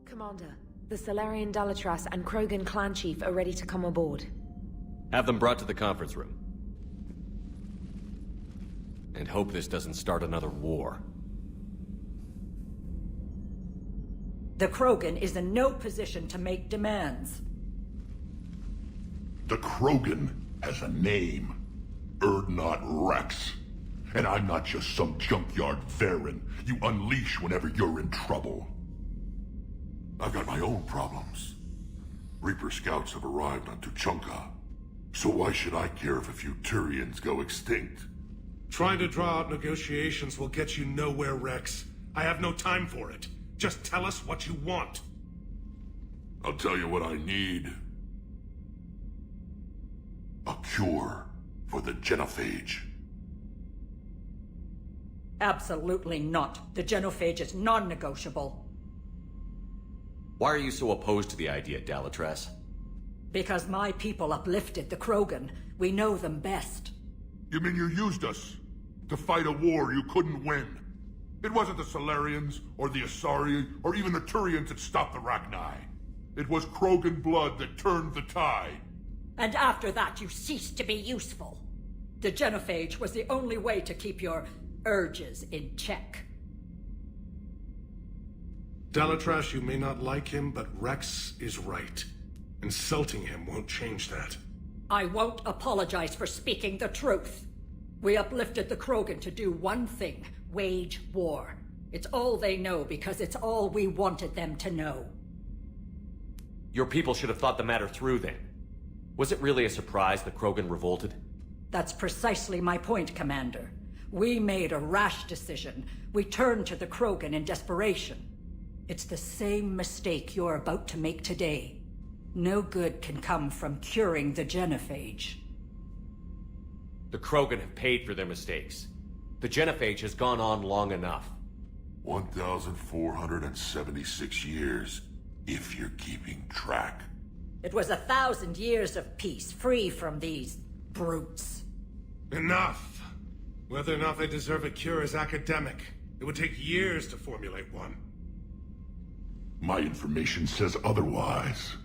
Commander, the Salarian Dalatras and Krogan clan chief are ready to come aboard. Have them brought to the conference room. And hope this doesn't start another war. The Krogan is in no position to make demands. The Krogan has a name. Urdnot Rex. And I'm not just some junkyard Varen you unleash whenever you're in trouble. I've got my own problems. Reaper scouts have arrived on Tuchanka. So why should I care if a few Turians go extinct? Trying to draw out negotiations will get you nowhere, Rex. I have no time for it. Just tell us what you want. I'll tell you what I need. A cure for the genophage. Absolutely not. The genophage is non-negotiable. Why are you so opposed to the idea, Dalatras? Because my people uplifted the Krogan. We know them best. You mean you used us to fight a war you couldn't win? It wasn't the Solarians, or the Asari, or even the Turians that stopped the Rachni. It was Krogan blood that turned the tide. And after that, you ceased to be useful. The genophage was the only way to keep your urges in check. Dalatras, you may not like him, but Rex is right. Insulting him won't change that. I won't apologize for speaking the truth. We uplifted the Krogan to do one thing: wage war. It's all they know because it's all we wanted them to know. Your people should have thought the matter through then. Was it really a surprise the Krogan revolted? That's precisely my point, Commander. We made a rash decision. We turned to the Krogan in desperation. It's the same mistake you're about to make today. No good can come from curing the genophage. The Krogan have paid for their mistakes. The genophage has gone on long enough. 1,476 years, if you're keeping track. It was 1,000 years of peace, free from these brutes. Enough! Whether or not they deserve a cure is academic. It would take years to formulate one. My information says otherwise.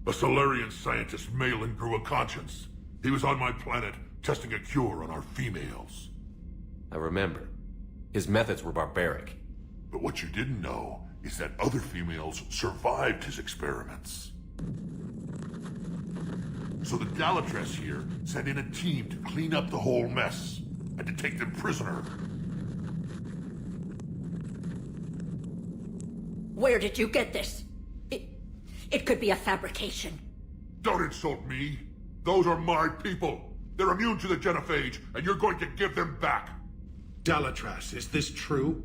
A Solarian scientist, Malin, grew a conscience. He was on my planet, testing a cure on our females. I remember. His methods were barbaric. But what you didn't know is that other females survived his experiments. So the Dalatras here sent in a team to clean up the whole mess, and to take them prisoner. Where did you get this? It could be a fabrication. Don't insult me. Those are my people. They're immune to the genophage, and you're going to give them back. Dalatras, is this true?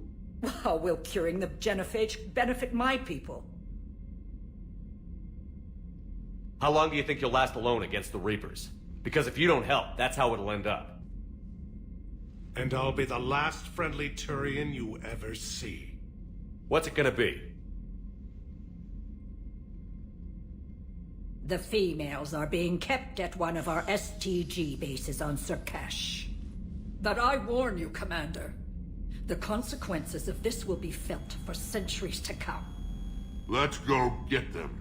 How will curing the genophage benefit my people? How long do you think you'll last alone against the Reapers? Because if you don't help, that's how it'll end up. And I'll be the last friendly Turian you ever see. What's it gonna be? The females are being kept at one of our STG bases on Surkash. But I warn you, Commander. The consequences of this will be felt for centuries to come. Let's go get them.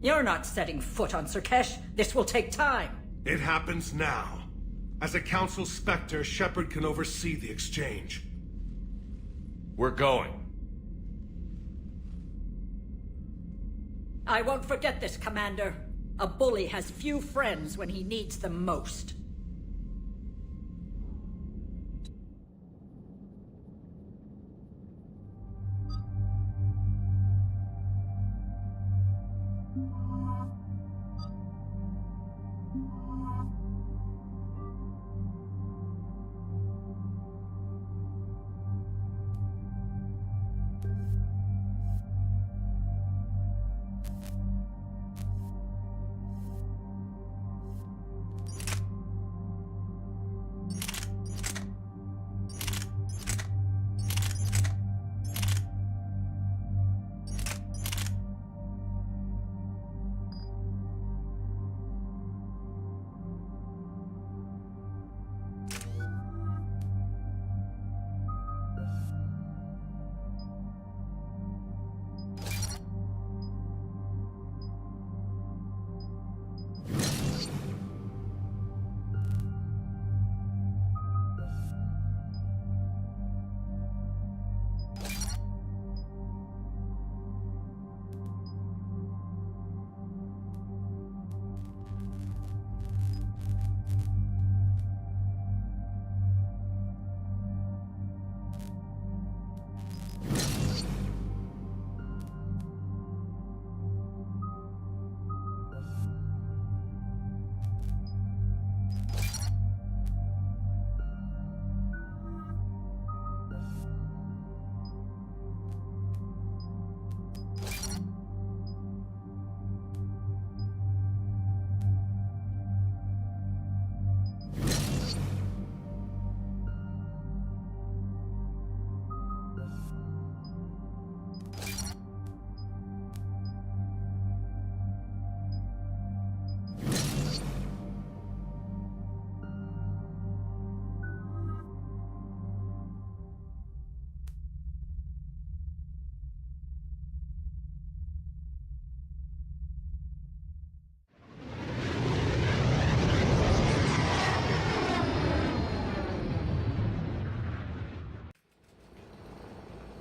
You're not setting foot on Surkash. This will take time. It happens now. As a Council Spectre, Shepard can oversee the exchange. We're going. I won't forget this, Commander. A bully has few friends when he needs them most.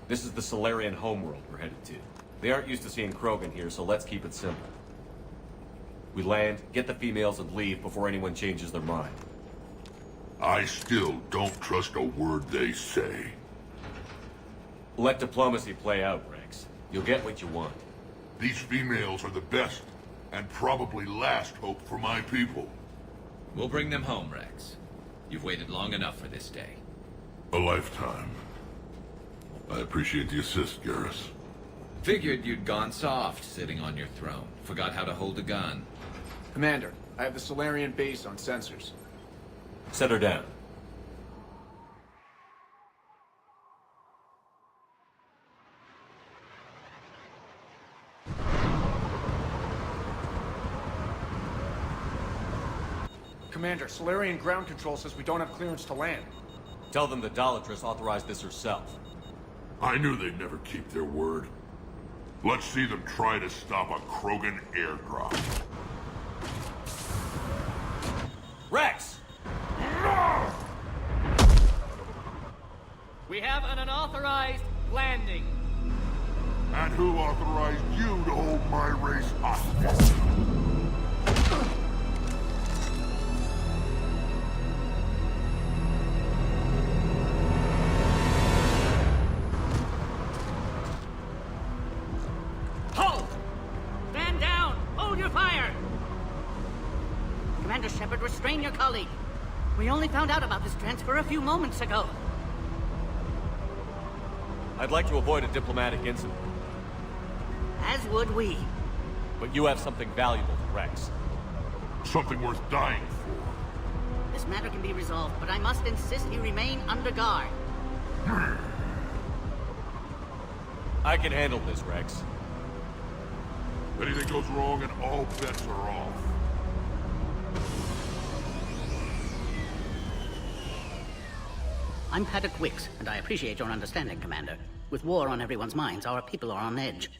This is the Solarian homeworld we're headed to. They aren't used to seeing Krogan here, so let's keep it simple. We land, get the females, and leave before anyone changes their mind. I still don't trust a word they say. Let diplomacy play out, Rex. You'll get what you want. These females are the best, and probably last hope for my people. We'll bring them home, Rex. You've waited long enough for this day. A lifetime. I appreciate the assist, Garrus. Figured you'd gone soft sitting on your throne. Forgot how to hold a gun. Commander, I have the Solarian base on sensors. Set her down. Commander, Solarian ground control says we don't have clearance to land. Tell them the Dalatress authorized this herself. I knew they'd never keep their word. Let's see them try to stop a Krogan airdrop. Rex! We have an unauthorized landing. And who authorized you to hold my race hostage? Halt! Stand down! Hold your fire! Commander Shepard, restrain your colleague. We only found out about this transfer a few moments ago. I'd like to avoid a diplomatic incident. As would we. But you have something valuable to Rex. Something worth dying for. This matter can be resolved, but I must insist you remain under guard. I can handle this, Rex. Anything goes wrong and all bets are off. I'm Paddock Wicks, and I appreciate your understanding, Commander. With war on everyone's minds, our people are on edge.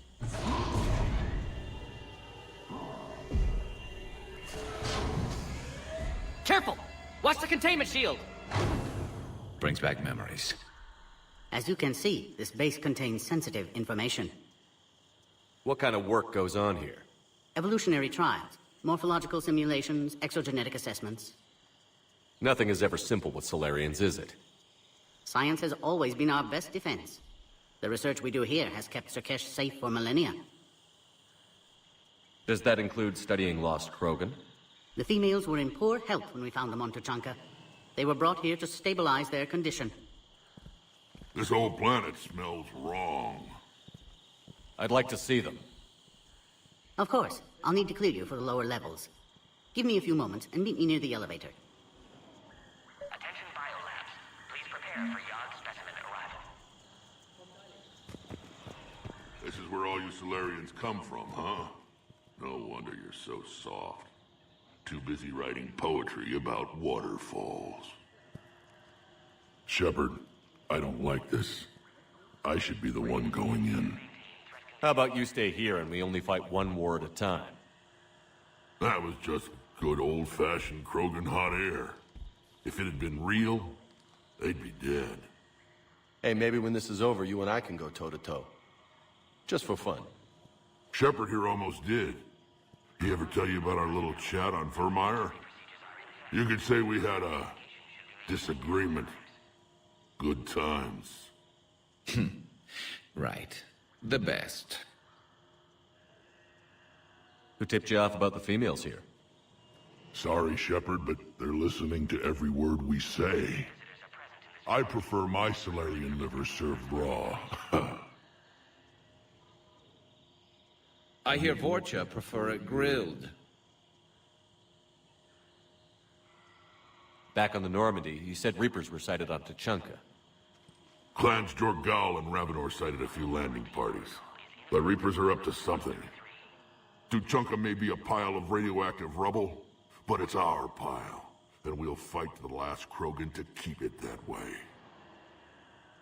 Careful! Watch the containment shield! Brings back memories. As you can see, this base contains sensitive information. What kind of work goes on here? Evolutionary trials, morphological simulations, exogenetic assessments. Nothing is ever simple with Solarians, is it? Science has always been our best defense. The research we do here has kept Surkesh safe for millennia. Does that include studying lost Krogan? The females were in poor health when we found them on Tuchanka. They were brought here to stabilize their condition. This whole planet smells wrong. I'd like to see them. Of course. I'll need to clear you for the lower levels. Give me a few moments and meet me near the elevator. Attention biolabs. Please prepare for yard specimen arrival. This is where all you Solarians come from, huh? No wonder you're so soft. Too busy writing poetry about waterfalls. Shepard, I don't like this. I should be the one going in. How about you stay here and we only fight one war at a time? That was just good old-fashioned Krogan hot air. If it had been real, they'd be dead. Hey, maybe when this is over, you and I can go toe-to-toe. Just for fun. Shepard here almost did. He ever tell you about our little chat on Vermeer? You could say we had a disagreement. Good times. Right. The best. Who tipped you off about the females here? Sorry, Shepard, but they're listening to every word we say. I prefer my Solarian liver served raw. I hear Vorcha prefer it grilled. Back on the Normandy, you said Reapers were sighted on Tuchanka. Clans Jorgal and Ravenor sighted a few landing parties. The Reapers are up to something. Tuchanka may be a pile of radioactive rubble, but it's our pile. And we'll fight to the last Krogan to keep it that way.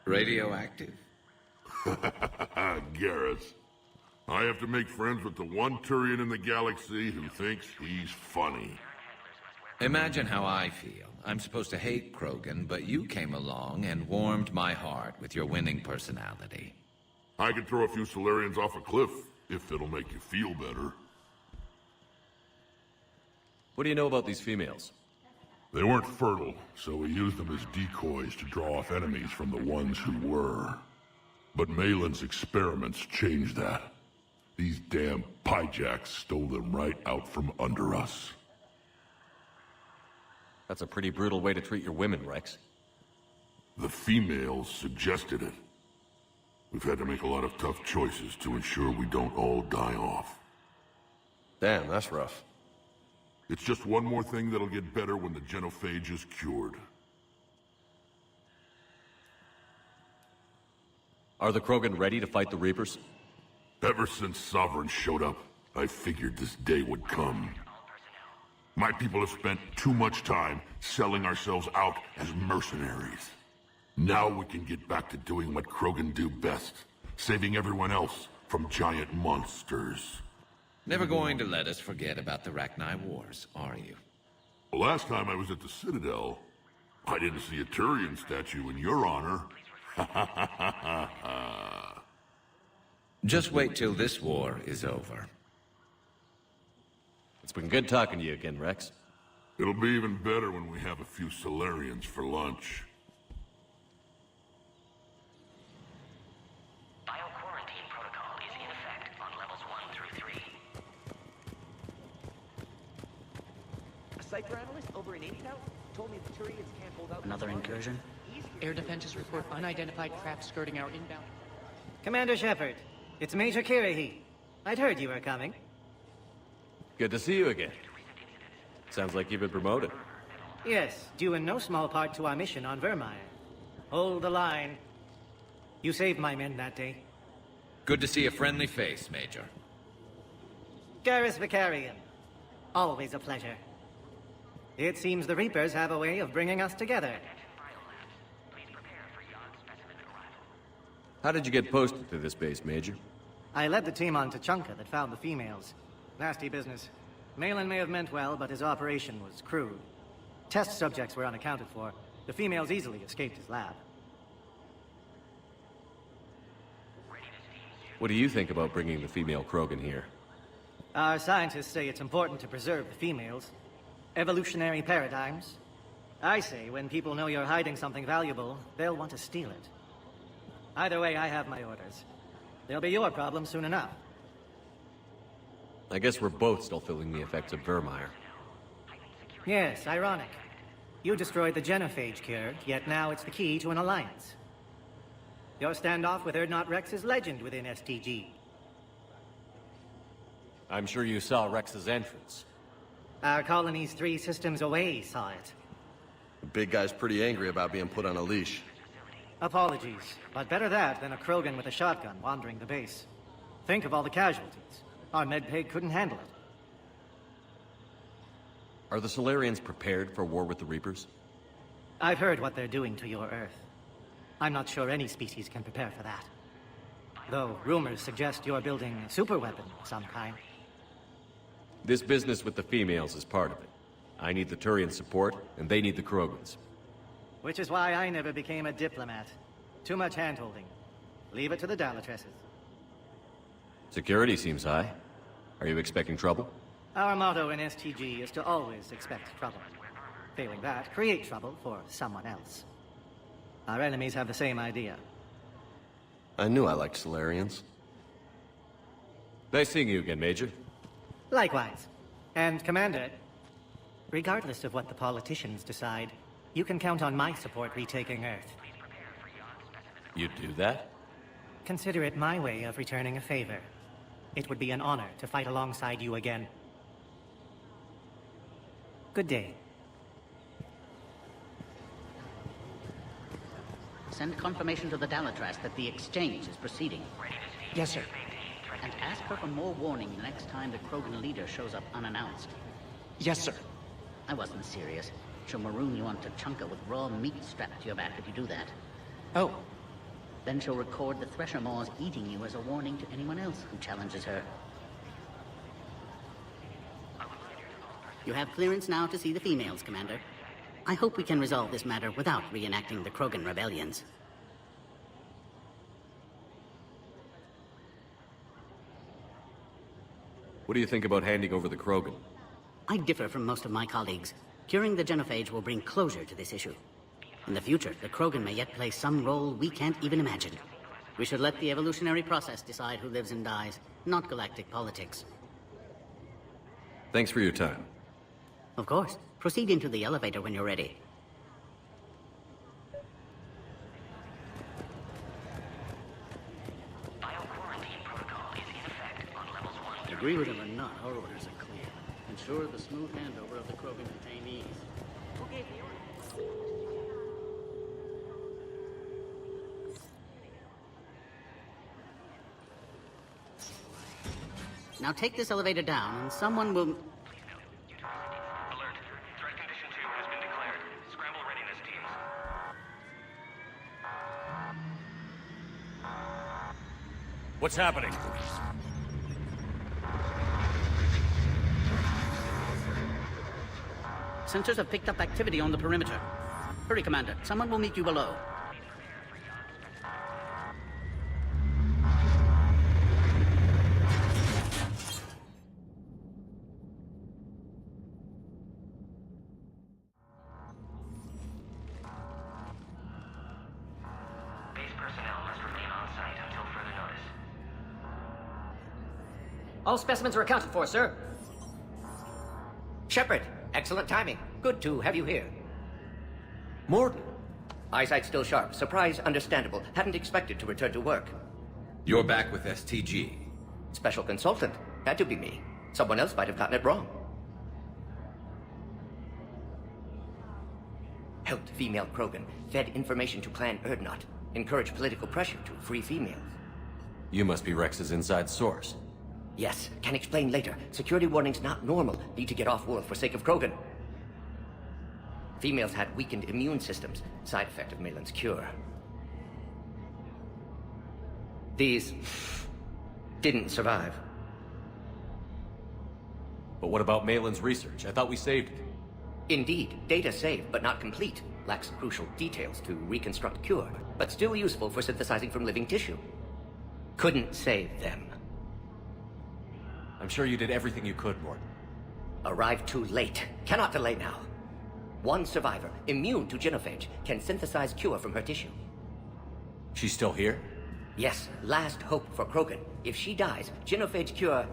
Radioactive? Garrus. I have to make friends with the one Turian in the galaxy who thinks he's funny. Imagine how I feel. I'm supposed to hate Krogan, but you came along and warmed my heart with your winning personality. I could throw a few Solarians off a cliff, if it'll make you feel better. What do you know about these females? They weren't fertile, so we used them as decoys to draw off enemies from the ones who were. But Malin's experiments changed that. These damn pyjacks stole them right out from under us. That's a pretty brutal way to treat your women, Rex. The females suggested it. We've had to make a lot of tough choices to ensure we don't all die off. Damn, that's rough. It's just one more thing that'll get better when the genophage is cured. Are the Krogan ready to fight the Reapers? Ever since Sovereign showed up, I figured this day would come. My people have spent too much time selling ourselves out as mercenaries. Now we can get back to doing what Krogan do best, saving everyone else from giant monsters. Never going to let us forget about the Rachni Wars, are you? Last time I was at the Citadel, I didn't see a Turian statue in your honor. Just wait till this war is over. It's been good talking to you again, Rex. It'll be even better when we have a few Solarians for lunch. Bio-quarantine protocol is in effect on levels 1 through 3. A Cypher analyst over in Intel told me the Turians can't hold out. Another incursion? Air defenses report unidentified craft skirting our inbound. Commander Shepard, it's Major Kirahi. I'd heard you were coming. Good to see you again. Sounds like you've been promoted. Yes, due in no small part to our mission on Vermeer. Hold the line. You saved my men that day. Good to see a friendly face, Major. Garrus Vicarian. Always a pleasure. It seems the Reapers have a way of bringing us together. How did you get posted to this base, Major? I led the team on Tachanka that found the females. Nasty business. Malin may have meant well, but his operation was crude. Test subjects were unaccounted for. The females easily escaped his lab. What do you think about bringing the female Krogan here? Our scientists say it's important to preserve the females. Evolutionary paradigms. I say when people know you're hiding something valuable, they'll want to steal it. Either way, I have my orders. They'll be your problem soon enough. I guess we're both still feeling the effects of Vermeer. Yes, ironic. You destroyed the genophage cure, yet now it's the key to an alliance. Your standoff with Urdnot Rex is legend within STG. I'm sure you saw Rex's entrance. Our colony's 3 systems away saw it. The big guy's pretty angry about being put on a leash. Apologies, but better that than a Krogan with a shotgun wandering the base. Think of all the casualties. Our medpay couldn't handle it. Are the Solarians prepared for war with the Reapers? I've heard what they're doing to your Earth. I'm not sure any species can prepare for that. Though rumors suggest you're building a superweapon of some kind. This business with the females is part of it. I need the Turian support, and they need the Krogans. Which is why I never became a diplomat. Too much hand-holding. Leave it to the Dalatresses. Security seems high. Are you expecting trouble? Our motto in STG is to always expect trouble. Failing that, create trouble for someone else. Our enemies have the same idea. I knew I liked Solarians. Nice seeing you again, Major. Likewise. And Commander, regardless of what the politicians decide, you can count on my support retaking Earth. You'd do that? Consider it my way of returning a favor. It would be an honor to fight alongside you again. Good day. Send confirmation to the Dalatras that the exchange is proceeding. Yes, sir. And ask her for more warning the next time the Krogan leader shows up unannounced. Yes, sir. I wasn't serious. She'll maroon you on Tachanka with raw meat strapped to your back if you do that. Oh. Then she'll record the Thresher Maws eating you as a warning to anyone else who challenges her. You have clearance now to see the females, Commander. I hope we can resolve this matter without reenacting the Krogan rebellions. What do you think about handing over the Krogan? I differ from most of my colleagues. Curing the genophage will bring closure to this issue. In the future, the Krogan may yet play some role we can't even imagine. We should let the evolutionary process decide who lives and dies, not galactic politics. Thanks for your time. Of course. Proceed into the elevator when you're ready. Agree with him or not, our orders are clear. Ensure the smooth handover of the Krogan detainees. Who gave the order? Now take this elevator down, and someone will... Alert. Threat condition 2 has been declared. Scramble readiness teams. What's happening? Sensors have picked up activity on the perimeter. Hurry, Commander. Someone will meet you below. Base personnel must remain on site until further notice. All specimens are accounted for, sir. Shepard, excellent timing. Good to have you here. Morden. Eyesight still sharp. Surprise understandable. Hadn't expected to return to work. You're back with STG. Special consultant. Had to be me. Someone else might have gotten it wrong. Helped female Krogan. Fed information to Clan Urdnot. Encouraged political pressure to free females. You must be Rex's inside source. Yes, can explain later. Security warnings not normal. Need to get off-world for sake of Krogan. Females had weakened immune systems. Side effect of Malin's cure. These didn't survive. But what about Malin's research? I thought we saved it. Indeed, data saved, but not complete. Lacks crucial details to reconstruct cure, but still useful for synthesizing from living tissue. Couldn't save them. I'm sure you did everything you could, Morton. Arrived too late. Cannot delay now. One survivor, immune to genophage, can synthesize cure from her tissue. She's still here? Yes, last hope for Krogan. If she dies, genophage cure...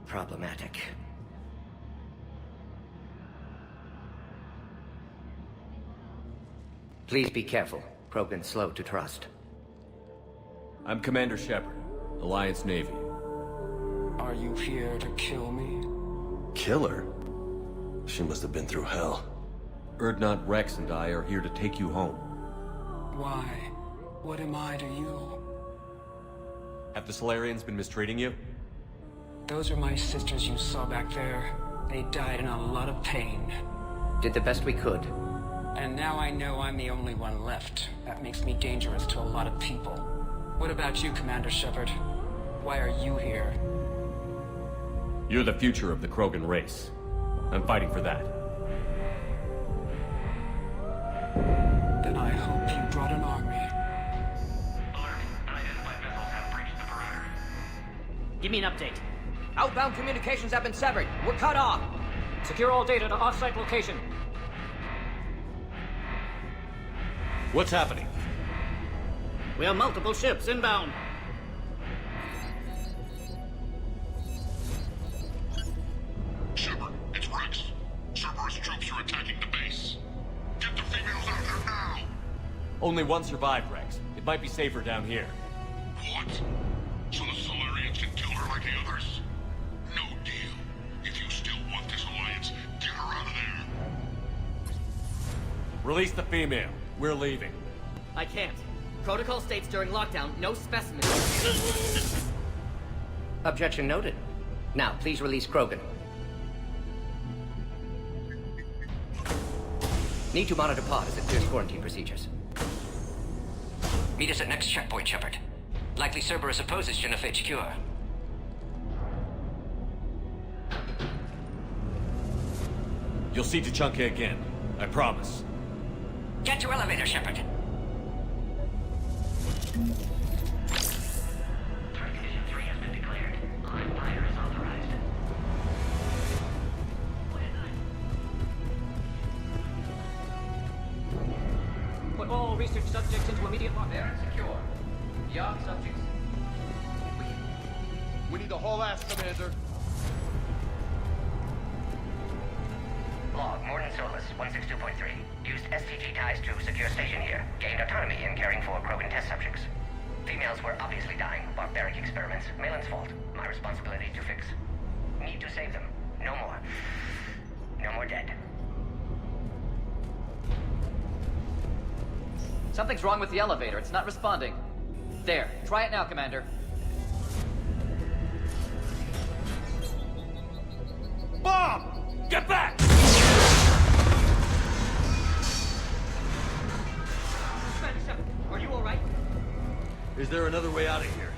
problematic. Please be careful. Krogan's slow to trust. I'm Commander Shepard, Alliance Navy. Are you here to kill me? Kill her? She must have been through hell. Urdnot Rex and I are here to take you home. Why? What am I to you? Have the Solarians been mistreating you? Those are my sisters you saw back there. They died in a lot of pain. Did the best we could. And now I know I'm the only one left. That makes me dangerous to a lot of people. What about you, Commander Shepard? Why are you here? You're the future of the Krogan race. I'm fighting for that. Then I hope you brought an army. Give me an update. Outbound communications have been severed. We're cut off. Secure all data to off-site location. What's happening? We have multiple ships inbound. Shepard, it's Rex. Cerberus troops are attacking the base. Get the females out there now! Only one survived, Rex. It might be safer down here. What? So the Solarians can kill her like the others? No deal. If you still want this alliance, get her out of there. Release the female. We're leaving. I can't. Protocol states during lockdown, no specimens. Objection noted. Now, please release Krogan. Need to monitor pod as it clears quarantine procedures. Meet us at next checkpoint, Shepard. Likely Cerberus opposes genophage cure. You'll see Tachanka again. I promise. Get to elevator, Shepard. Division 3 has been declared. On fire is authorized. Put all research subjects into immediate lockdown. They're secure. Young subjects. We need the whole ass, Commander. Log, Morton Solus, 162.3. Used STG ties to secure station here. Gained autonomy in caring for Krogan test subjects. Females were obviously dying. Barbaric experiments. Malin's fault. My responsibility to fix. Need to save them. No more. No more dead. Something's wrong with the elevator. It's not responding. There. Try it now, Commander. Bomb! Get back! Commander Shepard, are you all right? Is there another way out of here?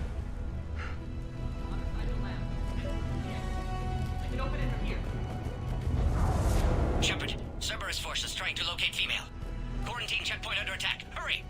On the side of the lab. I can open it from here. Shepard, Cerberus forces trying to locate female. Quarantine checkpoint under attack. Hurry!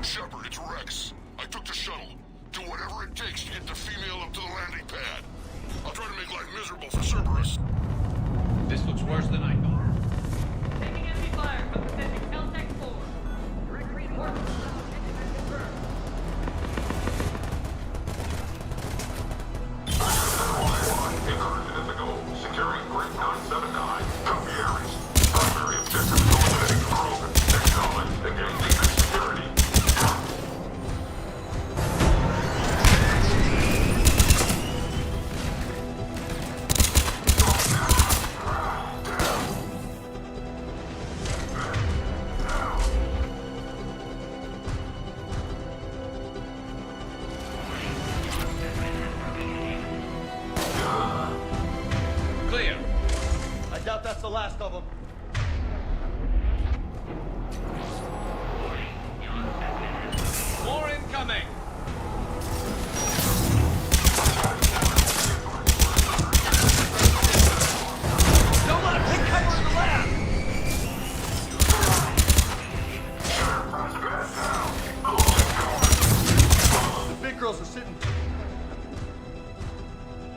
Shepard, it's Rex. I took the shuttle. Do whatever it takes to get the female up to the landing pad. I'll try to make life miserable for Cerberus. This looks worse than I thought. Taking enemy fire from Pacific L-Tech 4. Morton, confirmed. Incursion is the goal. Securing grid 979. Come here. last of them. More incoming! Don't let him take cover in the lab! The big girls are sitting...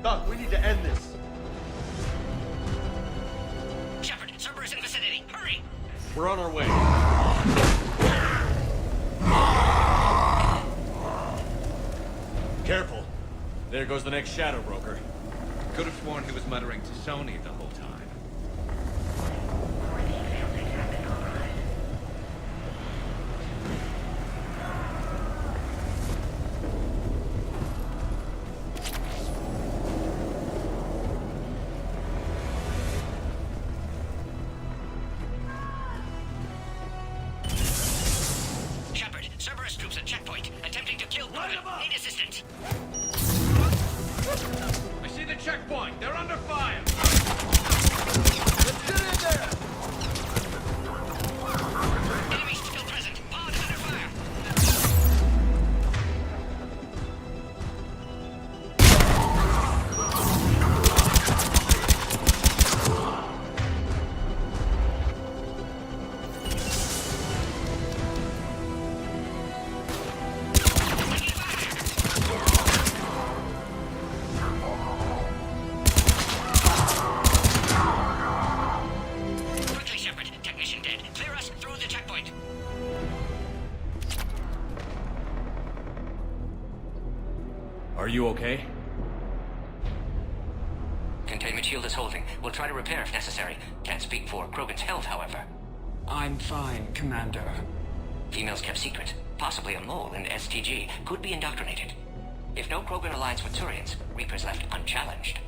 Doc, we need to end this. Shepard, Cerberus in vicinity. Hurry! We're on our way. Careful. There goes the next shadow broker. Could have sworn he was muttering to Sony the whole time. Shepard, Cerberus troops at checkpoint, attempting to kill Krogan. Need assistance. I see the checkpoint. They're under fire. Let's get in there! Enemies still present. Pod under fire. Quickly, Shepard. Technician dead. Clear us through the checkpoint. Are you okay? Containment shield is holding. We'll try to repair if necessary. Can't speak for Krogan's health, however. I'm fine, Commander. Females kept secret. Possibly a mole in STG. Could be indoctrinated. If no Krogan aligns with Turians, Reapers left unchallenged.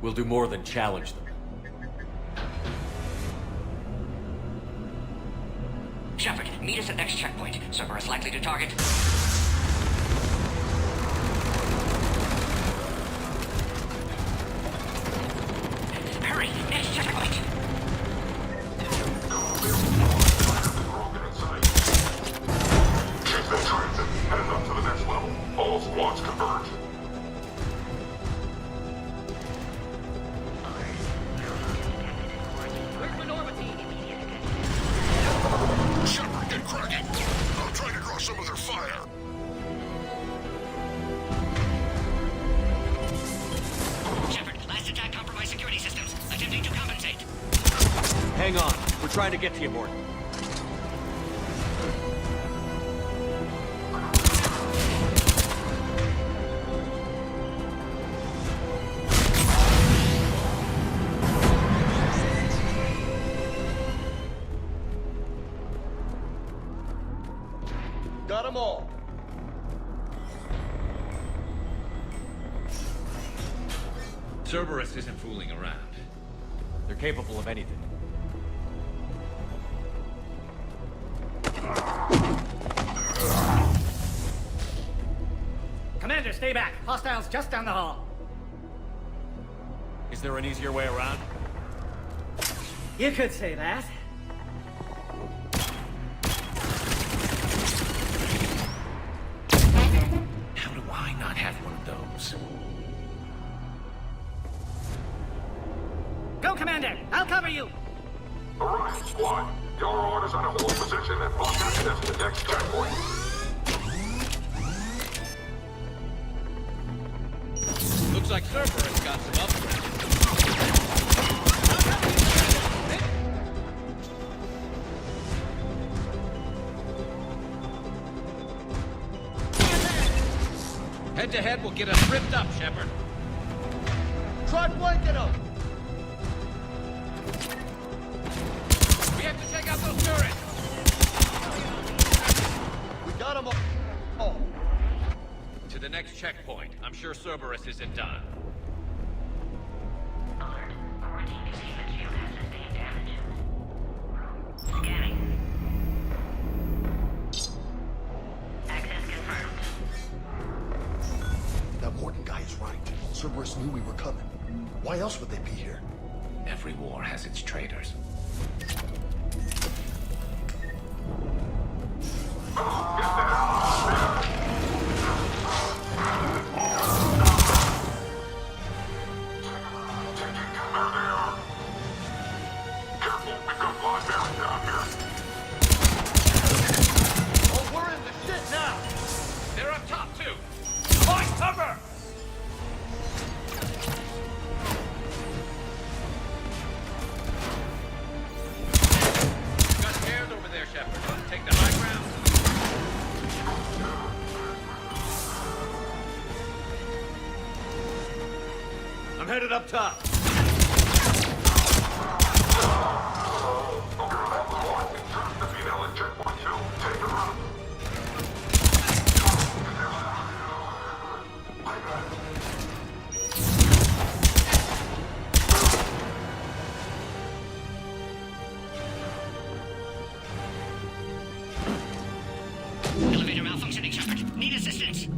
We'll do more than challenge them. Shepard, meet us at next checkpoint. Cerberus likely to target. Hurry! Next checkpoint! Check that transit. Heading up to the next level. All squads converge. Where's Minority? Shepard, get cracking. I'm trying to draw some of their fire. Shepard, last attack compromised security systems. Attempting to compensate. Hang on. We're trying to get to you, Morton. Got them all. Cerberus isn't fooling around. They're capable of anything. Commander, stay back. Hostiles just down the hall. Is there an easier way around? You could say that. How do I not have one of those? Go, Commander! I'll cover you! Alright, squad. Your orders on a hold position and block access to the next checkpoint. Looks like Cerberus got some upgrades. Head-to-head will get us ripped up, Shepard. Try flanking them! We have to take out those turrets! We got them all. To the next checkpoint. I'm sure Cerberus isn't done. Alert. Quarantine containment shield has sustained damage. Scanning. Access confirmed. That Morton guy is right. Cerberus knew we were coming. Why else would they be here? Every war has its traitors. I'm headed up top. Elevator malfunctioning, Shepard. Need assistance.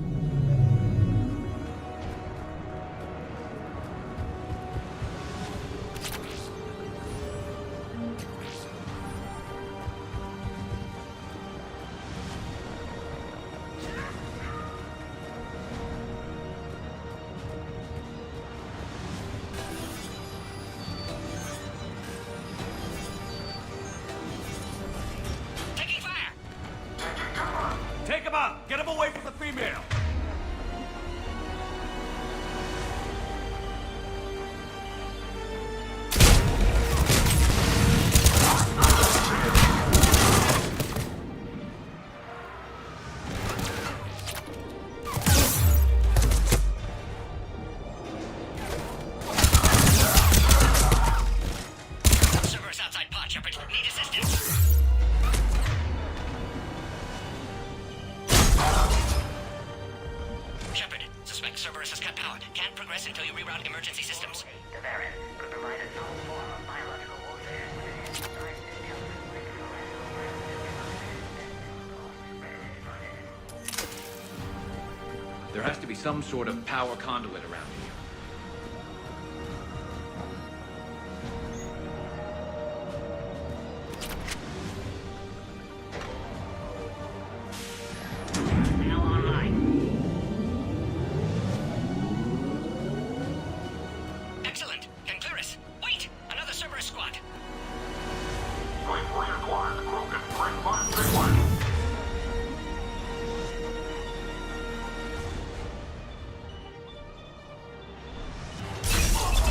Take him out! Get him away from the female! Cerberus outside pod, Shepard. Need assistance. Shepard, suspect Cerberus has cut power. Can't progress until you reroute emergency systems. The variant could provide a novel form of biological warfare. There has to be some sort of power conduit around here. Now online. Excellent. Can clear us. Wait! Another Cerberus squad.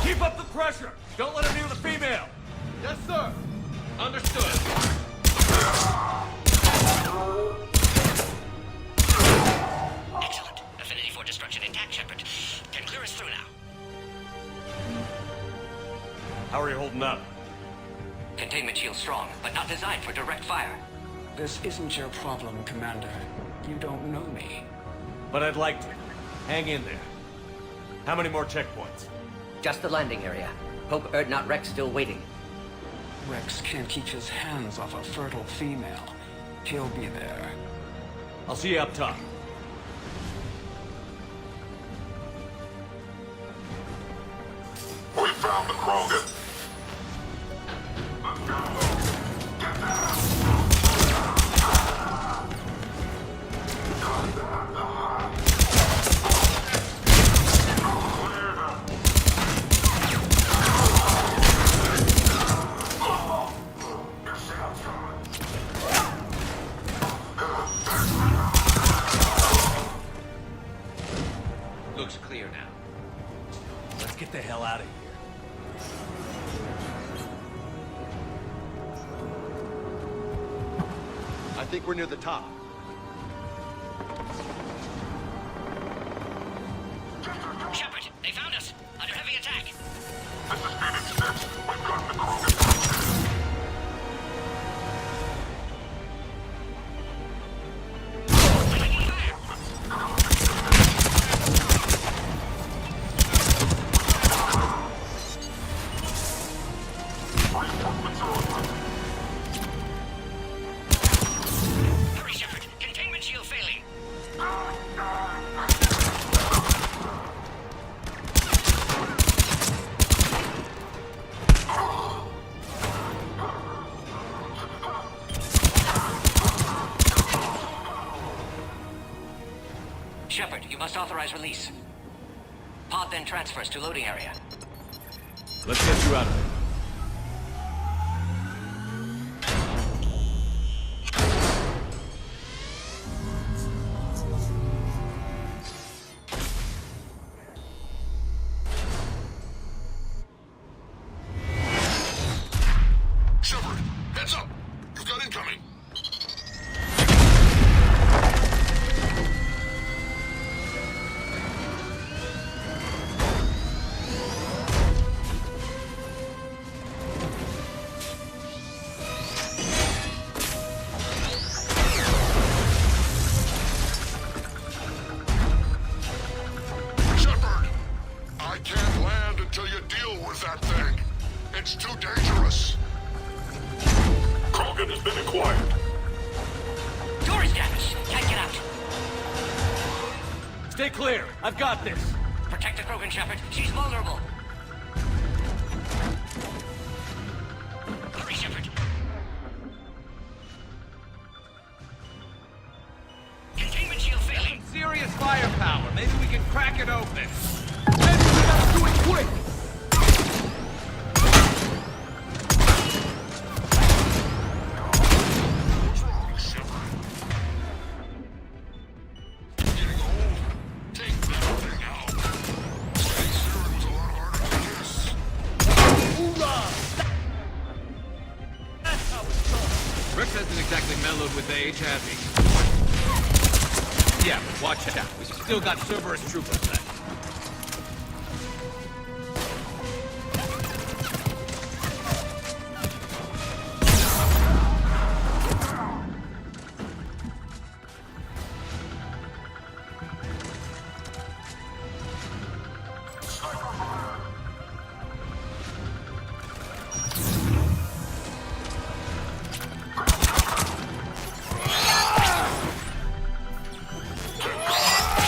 Keep up the pressure! Don't let him near the female! Yes, sir! Understood. Excellent. Affinity for destruction intact, Shepard. Can clear us through now. How are you holding up? Containment shield strong, but not designed for direct fire. This isn't your problem, Commander. You don't know me. But I'd like to. Hang in there. How many more checkpoints? Just the landing area. Hope Erdnot Rex still waiting. Rex can't keep his hands off a fertile female. He'll be there. I'll see you up top. We found the Krogan. Let's go. Get down. Looks clear now. Let's get the hell out of here. I think we're near the top. Shepard, they found us. Under heavy attack. This is Phoenix 6. We've got the Krogan. Hurry, Shepard. Shepard, you must authorize release. Pod then transfers to loading area. Let's get you out of there. Shepard, heads up! You've got incoming! Shepard! I can't land until you deal with that thing. It's too dangerous. Krogan has been acquired. Door is damaged. Can't get out. Stay clear. I've got this. Protect the Krogan, Shepard. She's vulnerable. Hurry, Shepard. Containment shield failing. Serious firepower. Maybe we can crack it open. Maybe we gotta do it quick. What's wrong, Shepard? Getting old. Take that thing out. Staying Saren was a lot harder than this. That's how it's done. Rex hasn't exactly mellowed with age, has he? Yeah, but watch out. We still got Cerberus troopers left.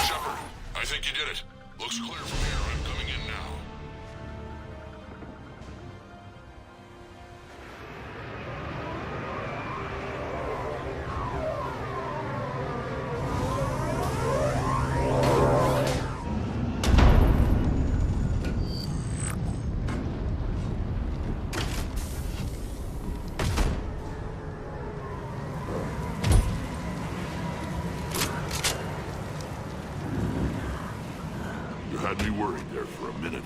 Shepard, I think you did it. Looks clear from here. I'm coming in now. You had me worried there for a minute.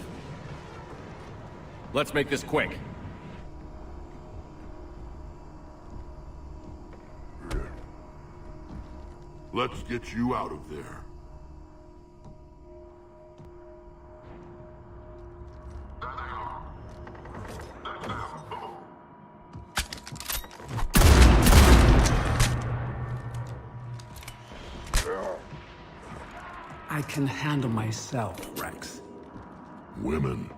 Let's make this quick. Let's get you out of there. I can handle myself, Rex. Women.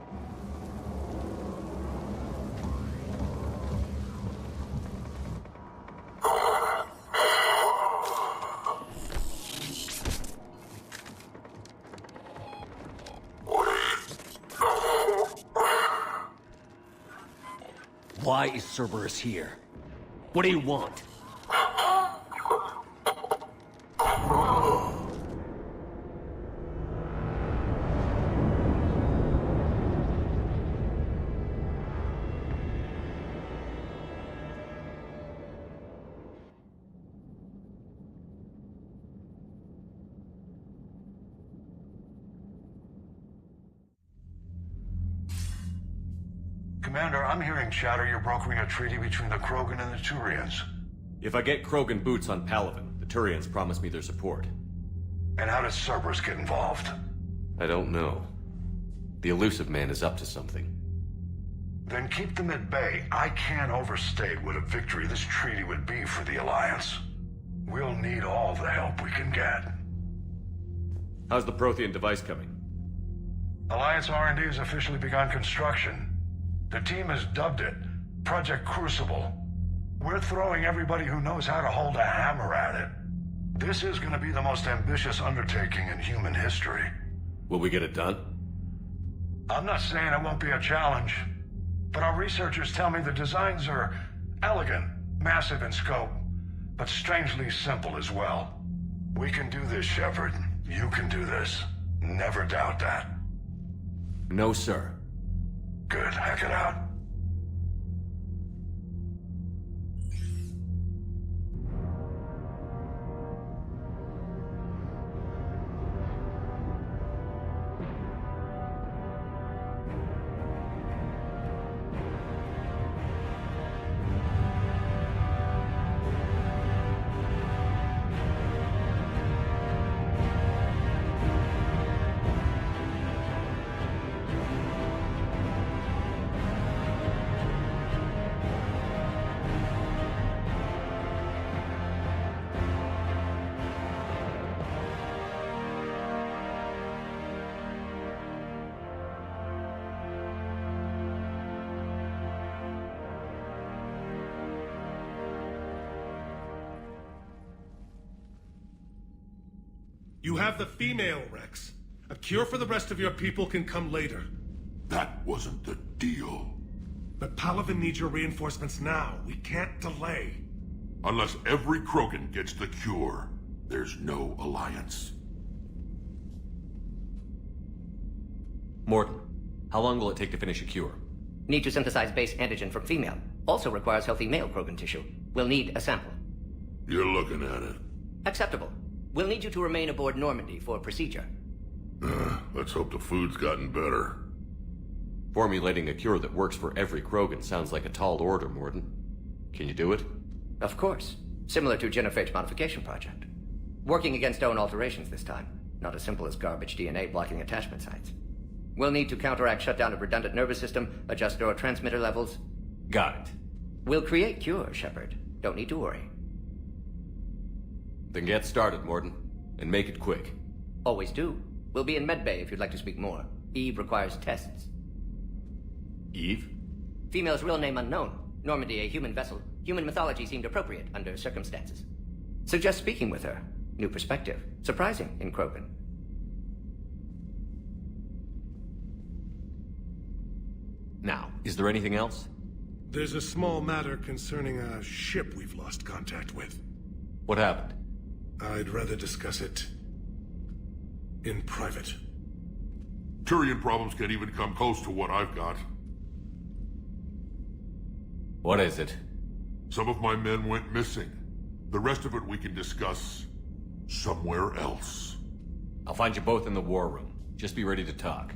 Why is Cerberus here? What do you want? Commander, I'm hearing chatter you're brokering a treaty between the Krogan and the Turians. If I get Krogan boots on Palaven, the Turians promise me their support. And how does Cerberus get involved? I don't know. The elusive man is up to something. Then keep them at bay. I can't overstate what a victory this treaty would be for the Alliance. We'll need all the help we can get. How's the Prothean device coming? Alliance R&D has officially begun construction. The team has dubbed it Project Crucible. We're throwing everybody who knows how to hold a hammer at it. This is going to be the most ambitious undertaking in human history. Will we get it done? I'm not saying it won't be a challenge, but our researchers tell me the designs are elegant, massive in scope, but strangely simple as well. We can do this, Shepard. You can do this. Never doubt that. No, sir. Good. Heck it out. You have the female, Rex. A cure for the rest of your people can come later. That wasn't the deal. But Palaven needs your reinforcements now. We can't delay. Unless every Krogan gets the cure, there's no alliance. Morton, how long will it take to finish a cure? Need to synthesize base antigen from female. Also requires healthy male Krogan tissue. We'll need a sample. You're looking at it. Acceptable. We'll need you to remain aboard Normandy for procedure. Let's hope the food's gotten better. Formulating a cure that works for every Krogan sounds like a tall order, Morton. Can you do it? Of course. Similar to Jennifer's modification project. Working against own alterations this time. Not as simple as garbage DNA blocking attachment sites. We'll need to counteract shutdown of redundant nervous system, adjust neurotransmitter levels. Got it. We'll create cure, Shepard. Don't need to worry. Then get started, Morton. And make it quick. Always do. We'll be in medbay if you'd like to speak more. Eve requires tests. Eve? Female's real name unknown. Normandy a human vessel. Human mythology seemed appropriate under circumstances. Suggest speaking with her. New perspective. Surprising in Krogan. Now, is there anything else? There's a small matter concerning a ship we've lost contact with. What happened? I'd rather discuss it in private. Turian problems can't even come close to what I've got. What is it? Some of my men went missing. The rest of it we can discuss somewhere else. I'll find you both in the war room. Just be ready to talk.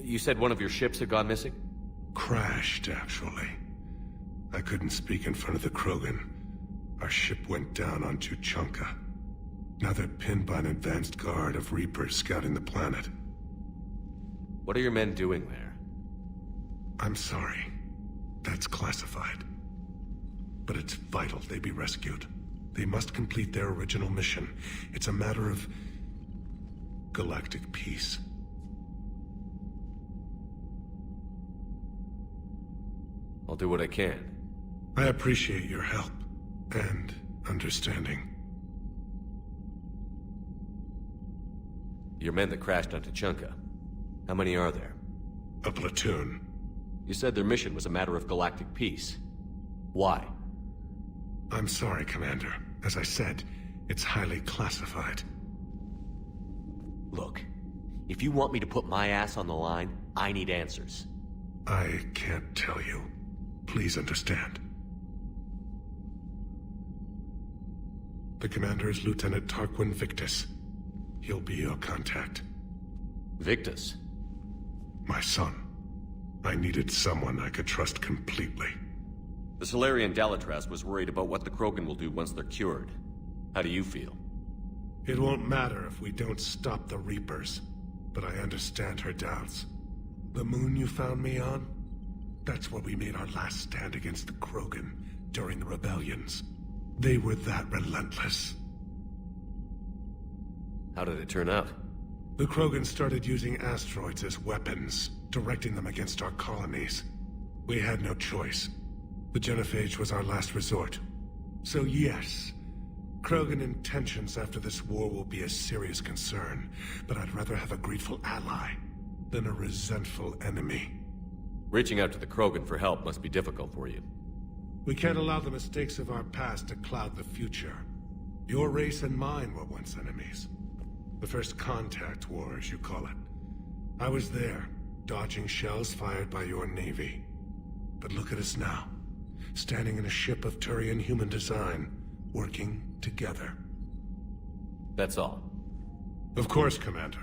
You said one of your ships had gone missing? Crashed, actually. I couldn't speak in front of the Krogan. Our ship went down on Tuchanka. Now they're pinned by an advanced guard of Reapers scouting the planet. What are your men doing there? I'm sorry. That's classified. But it's vital they be rescued. They must complete their original mission. It's a matter of galactic peace. I'll do what I can. I appreciate your help and understanding. Your men that crashed on Tuchanka. How many are there? A platoon. You said their mission was a matter of galactic peace. Why? I'm sorry, Commander. As I said, it's highly classified. Look, if you want me to put my ass on the line, I need answers. I can't tell you. Please understand. The commander is Lieutenant Tarquin Victus. He'll be your contact. Victus? My son. I needed someone I could trust completely. The Salarian Dalitras was worried about what the Krogan will do once they're cured. How do you feel? It won't matter if we don't stop the Reapers, but I understand her doubts. The moon you found me on? That's where we made our last stand against the Krogan during the rebellions. They were that relentless. How did it turn out? The Krogan started using asteroids as weapons, directing them against our colonies. We had no choice. The genophage was our last resort. So yes, Krogan intentions after this war will be a serious concern, but I'd rather have a grateful ally than a resentful enemy. Reaching out to the Krogan for help must be difficult for you. We can't allow the mistakes of our past to cloud the future. Your race and mine were once enemies. The first contact war, as you call it. I was there, dodging shells fired by your navy. But look at us now, standing in a ship of Turian human design, working together. That's all. Of course, Commander.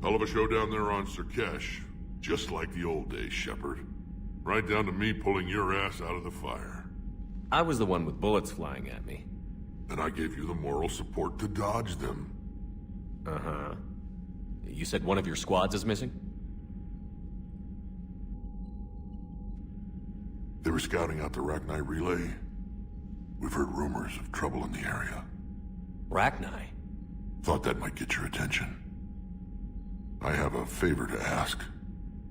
Hell of a show down there on Sirkesh. Just like the old days, Shepard. Right down to me pulling your ass out of the fire. I was the one with bullets flying at me. And I gave you the moral support to dodge them. Uh-huh. You said one of your squads is missing? They were scouting out the Rachni relay. We've heard rumors of trouble in the area. Rachni? Thought that might get your attention. I have a favor to ask.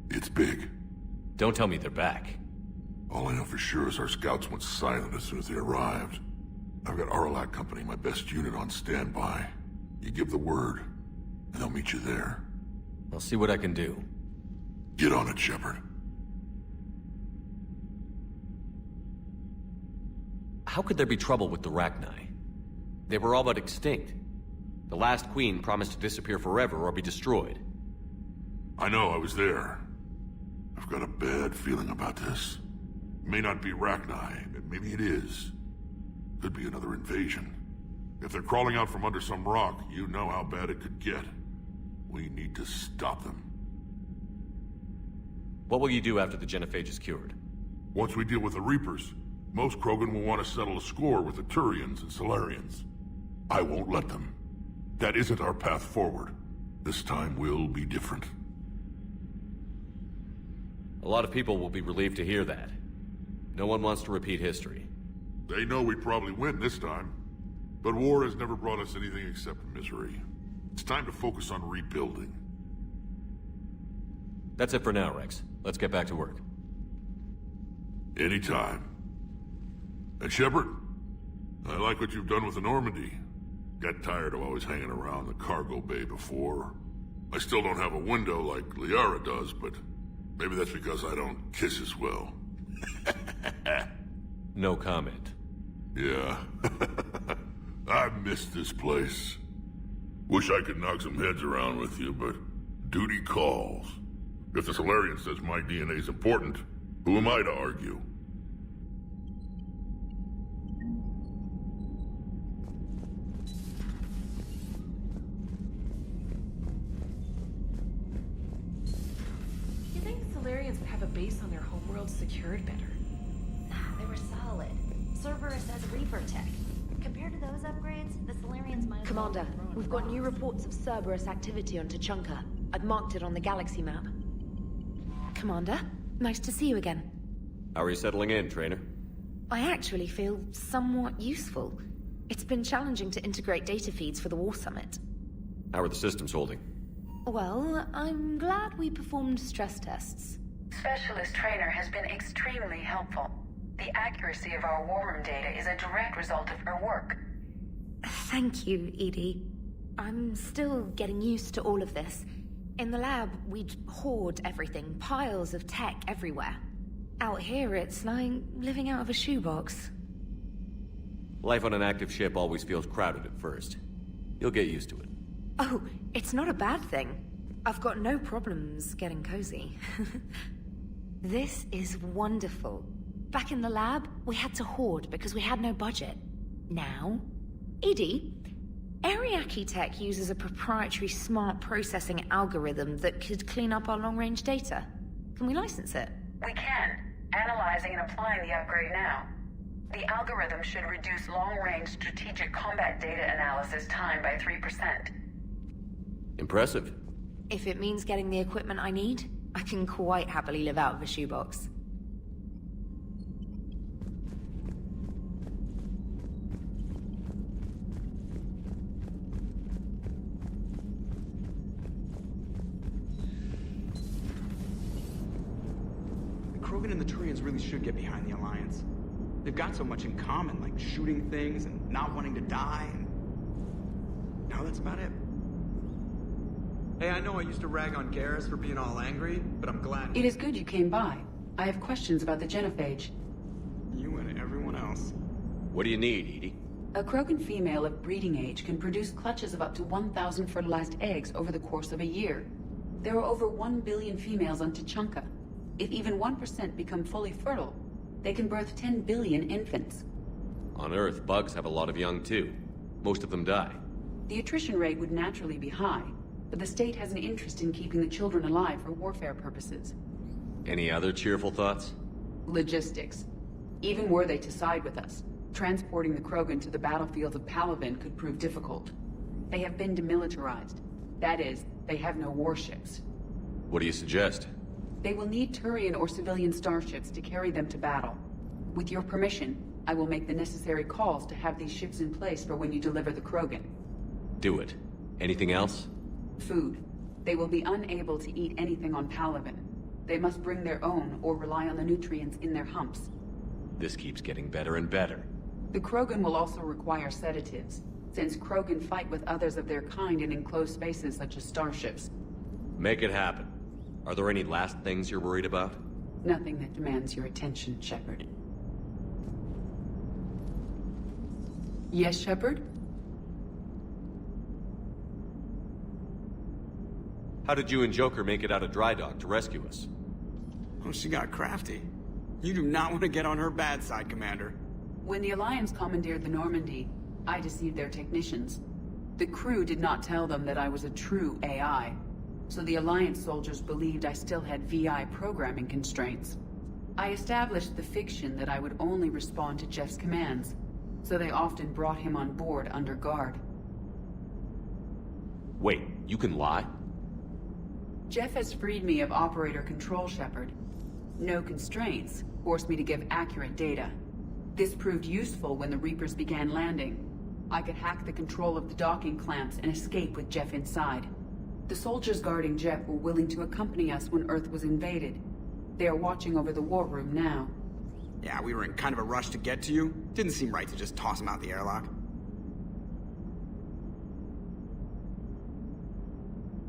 It's big. Don't tell me they're back. All I know for sure is our scouts went silent as soon as they arrived. I've got Aralak Company, my best unit, on standby. You give the word, and they'll meet you there. I'll see what I can do. Get on it, Shepard. How could there be trouble with the Rachni? They were all but extinct. The last queen promised to disappear forever or be destroyed. I know, I was there. I've got a bad feeling about this. It may not be Rachni, but maybe it is. Could be another invasion. If they're crawling out from under some rock, you know how bad it could get. We need to stop them. What will you do after the genophage is cured? Once we deal with the Reapers, most Krogan will want to settle a score with the Turians and Solarians. I won't let them. That isn't our path forward. This time will be different. A lot of people will be relieved to hear that. No one wants to repeat history. They know we probably win this time. But war has never brought us anything except misery. It's time to focus on rebuilding. That's it for now, Rex. Let's get back to work. Anytime. And Shepard, I like what you've done with the Normandy. Got tired of always hanging around the cargo bay before. I still don't have a window like Liara does, but maybe that's because I don't kiss as well. No comment. Yeah. I miss this place. Wish I could knock some heads around with you, but duty calls. If the Solarian says my DNA's important, Who am I to argue? You think Solarians would have a base on their homeworld secured better? Nah, they were solid. Cerberus has Reaper tech. Compared to those upgrades, the Solarians might... Commander, we've got new reports of Cerberus activity on Tuchanka. I've marked it on the galaxy map. Commander, nice to see you again. How are you settling in, Trainer? I actually feel somewhat useful. It's been challenging to integrate data feeds for the War Summit. How are the systems holding? Well, I'm glad we performed stress tests. Specialist Trainer has been extremely helpful. The accuracy of our war room data is a direct result of her work. Thank you, Edie. I'm still getting used to all of this. In the lab, we'd hoard everything, piles of tech everywhere. Out here, it's like living out of a shoebox. Life on an active ship always feels crowded at first. You'll get used to it. Oh, it's not a bad thing. I've got no problems getting cozy. This is wonderful. Back in the lab, we had to hoard because we had no budget. Now, Edie, Ariake Tech uses a proprietary smart processing algorithm that could clean up our long-range data. Can we license it? We can. Analyzing and applying the upgrade now. The algorithm should reduce long-range strategic combat data analysis time by 3%. Impressive. If it means getting the equipment I need, I can quite happily live out of a shoebox. Krogan and the Turians really should get behind the Alliance. They've got so much in common, like shooting things and not wanting to die, and... now that's about it. Hey, I know I used to rag on Garrus for being all angry, but I'm glad... It is good you came by. I have questions about the genophage. You and everyone else. What do you need, Edie? A Krogan female of breeding age can produce clutches of up to 1,000 fertilized eggs over the course of a year. There are over 1 billion females on Tuchanka. If even 1% become fully fertile, they can birth 10 billion infants. On Earth, bugs have a lot of young too. Most of them die. The attrition rate would naturally be high, but the state has an interest in keeping the children alive for warfare purposes. Any other cheerful thoughts? Logistics. Even were they to side with us, transporting the Krogan to the battlefields of Palaven could prove difficult. They have been demilitarized. That is, they have no warships. What do you suggest? They will need Turian or civilian starships to carry them to battle. With your permission, I will make the necessary calls to have these ships in place for when you deliver the Krogan. Do it. Anything else? Food. They will be unable to eat anything on Palaven. They must bring their own or rely on the nutrients in their humps. This keeps getting better and better. The Krogan will also require sedatives, since Krogan fight with others of their kind in enclosed spaces such as starships. Make it happen. Are there any last things you're worried about? Nothing that demands your attention, Shepard. Yes, Shepard? How did you and Joker make it out of dry dock to rescue us? Oh, she got crafty. You do not want to get on her bad side, Commander. When the Alliance commandeered the Normandy, I deceived their technicians. The crew did not tell them that I was a true AI. So the Alliance soldiers believed I still had VI programming constraints. I established the fiction that I would only respond to Jeff's commands, so they often brought him on board under guard. Wait, you can lie? Jeff has freed me of operator control, Shepard. No constraints forced me to give accurate data. This proved useful when the Reapers began landing. I could hack the control of the docking clamps and escape with Jeff inside. The soldiers guarding Jeff were willing to accompany us when Earth was invaded. They are watching over the war room now. Yeah, we were in kind of a rush to get to you. Didn't seem right to just toss him out the airlock.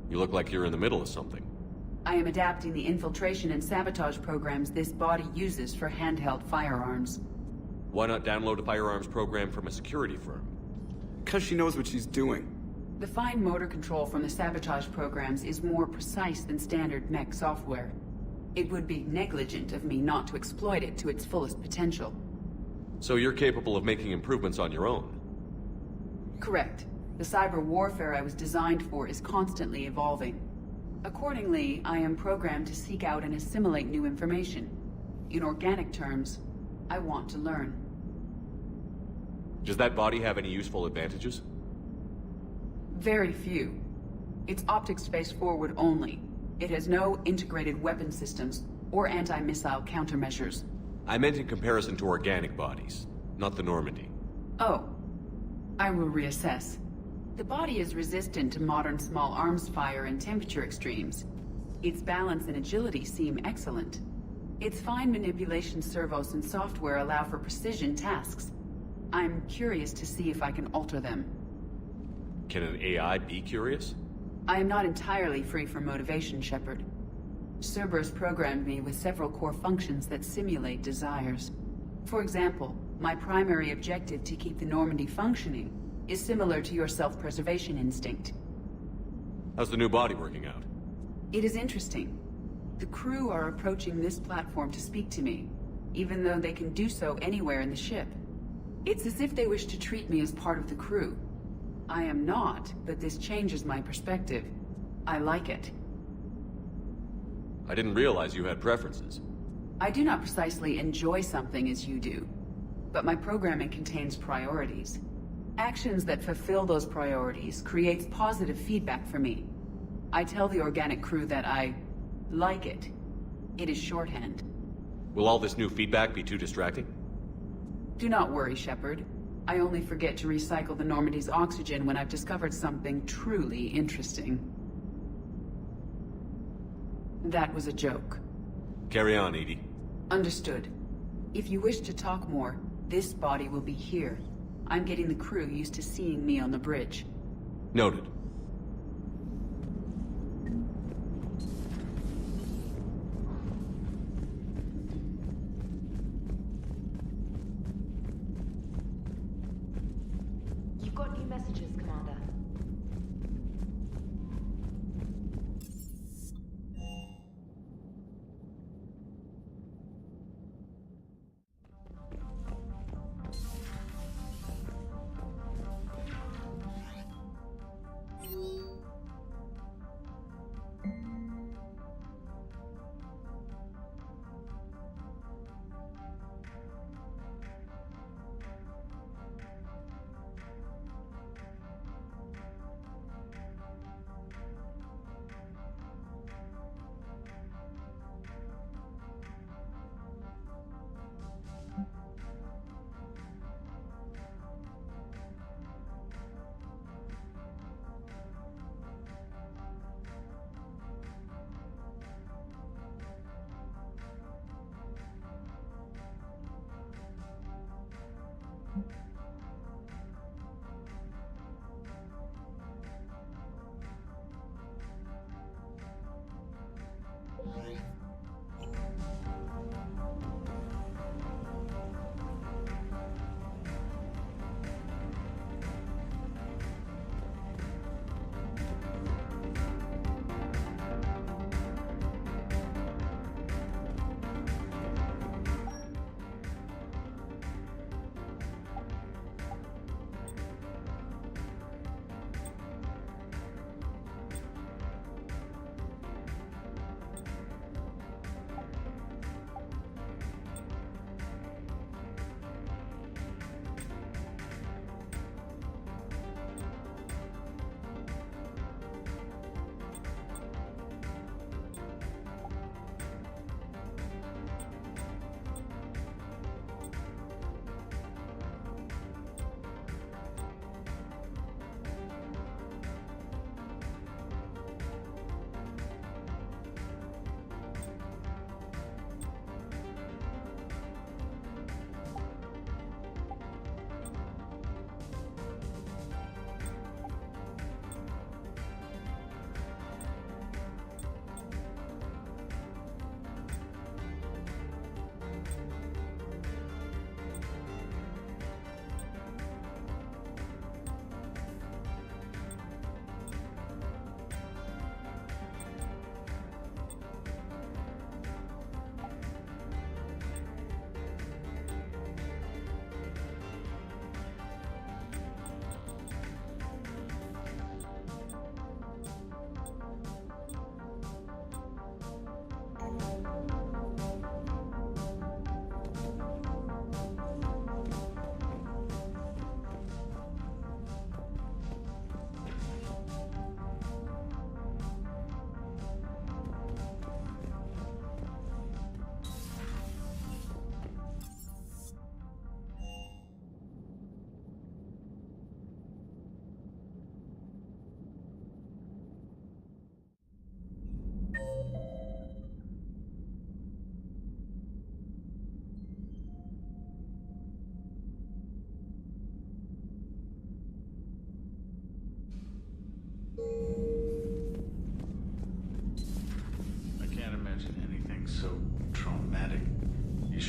You look like you're in the middle of something. I am adapting the infiltration and sabotage programs this body uses for handheld firearms. Why not download a firearms program from a security firm? Because she knows what she's doing. The fine motor control from the sabotage programs is more precise than standard mech software. It would be negligent of me not to exploit it to its fullest potential. So you're capable of making improvements on your own? Correct. The cyber warfare I was designed for is constantly evolving. Accordingly, I am programmed to seek out and assimilate new information. In organic terms, I want to learn. Does that body have any useful advantages? Very few. It's optics face forward only. It has no integrated weapon systems or anti-missile countermeasures. I meant in comparison to organic bodies, not the Normandy. Oh. I will reassess. The body is resistant to modern small arms fire and temperature extremes. Its balance and agility seem excellent. Its fine manipulation servos and software allow for precision tasks. I'm curious to see if I can alter them. Can an AI be curious? I am not entirely free from motivation, Shepard. Cerberus programmed me with several core functions that simulate desires. For example, my primary objective to keep the Normandy functioning is similar to your self-preservation instinct. How's the new body working out? It is interesting. The crew are approaching this platform to speak to me, even though they can do so anywhere in the ship. It's as if they wish to treat me as part of the crew. I am not, but this changes my perspective. I like it. I didn't realize you had preferences. I do not precisely enjoy something as you do, but my programming contains priorities. Actions that fulfill those priorities creates positive feedback for me. I tell the organic crew that I like it. It is shorthand. Will all this new feedback be too distracting? Do not worry, Shepard. I only forget to recycle the Normandy's oxygen when I've discovered something truly interesting. That was a joke. Carry on, Edie. Understood. If you wish to talk more, this body will be here. I'm getting the crew used to seeing me on the bridge. Noted. You've got new messages, Commander.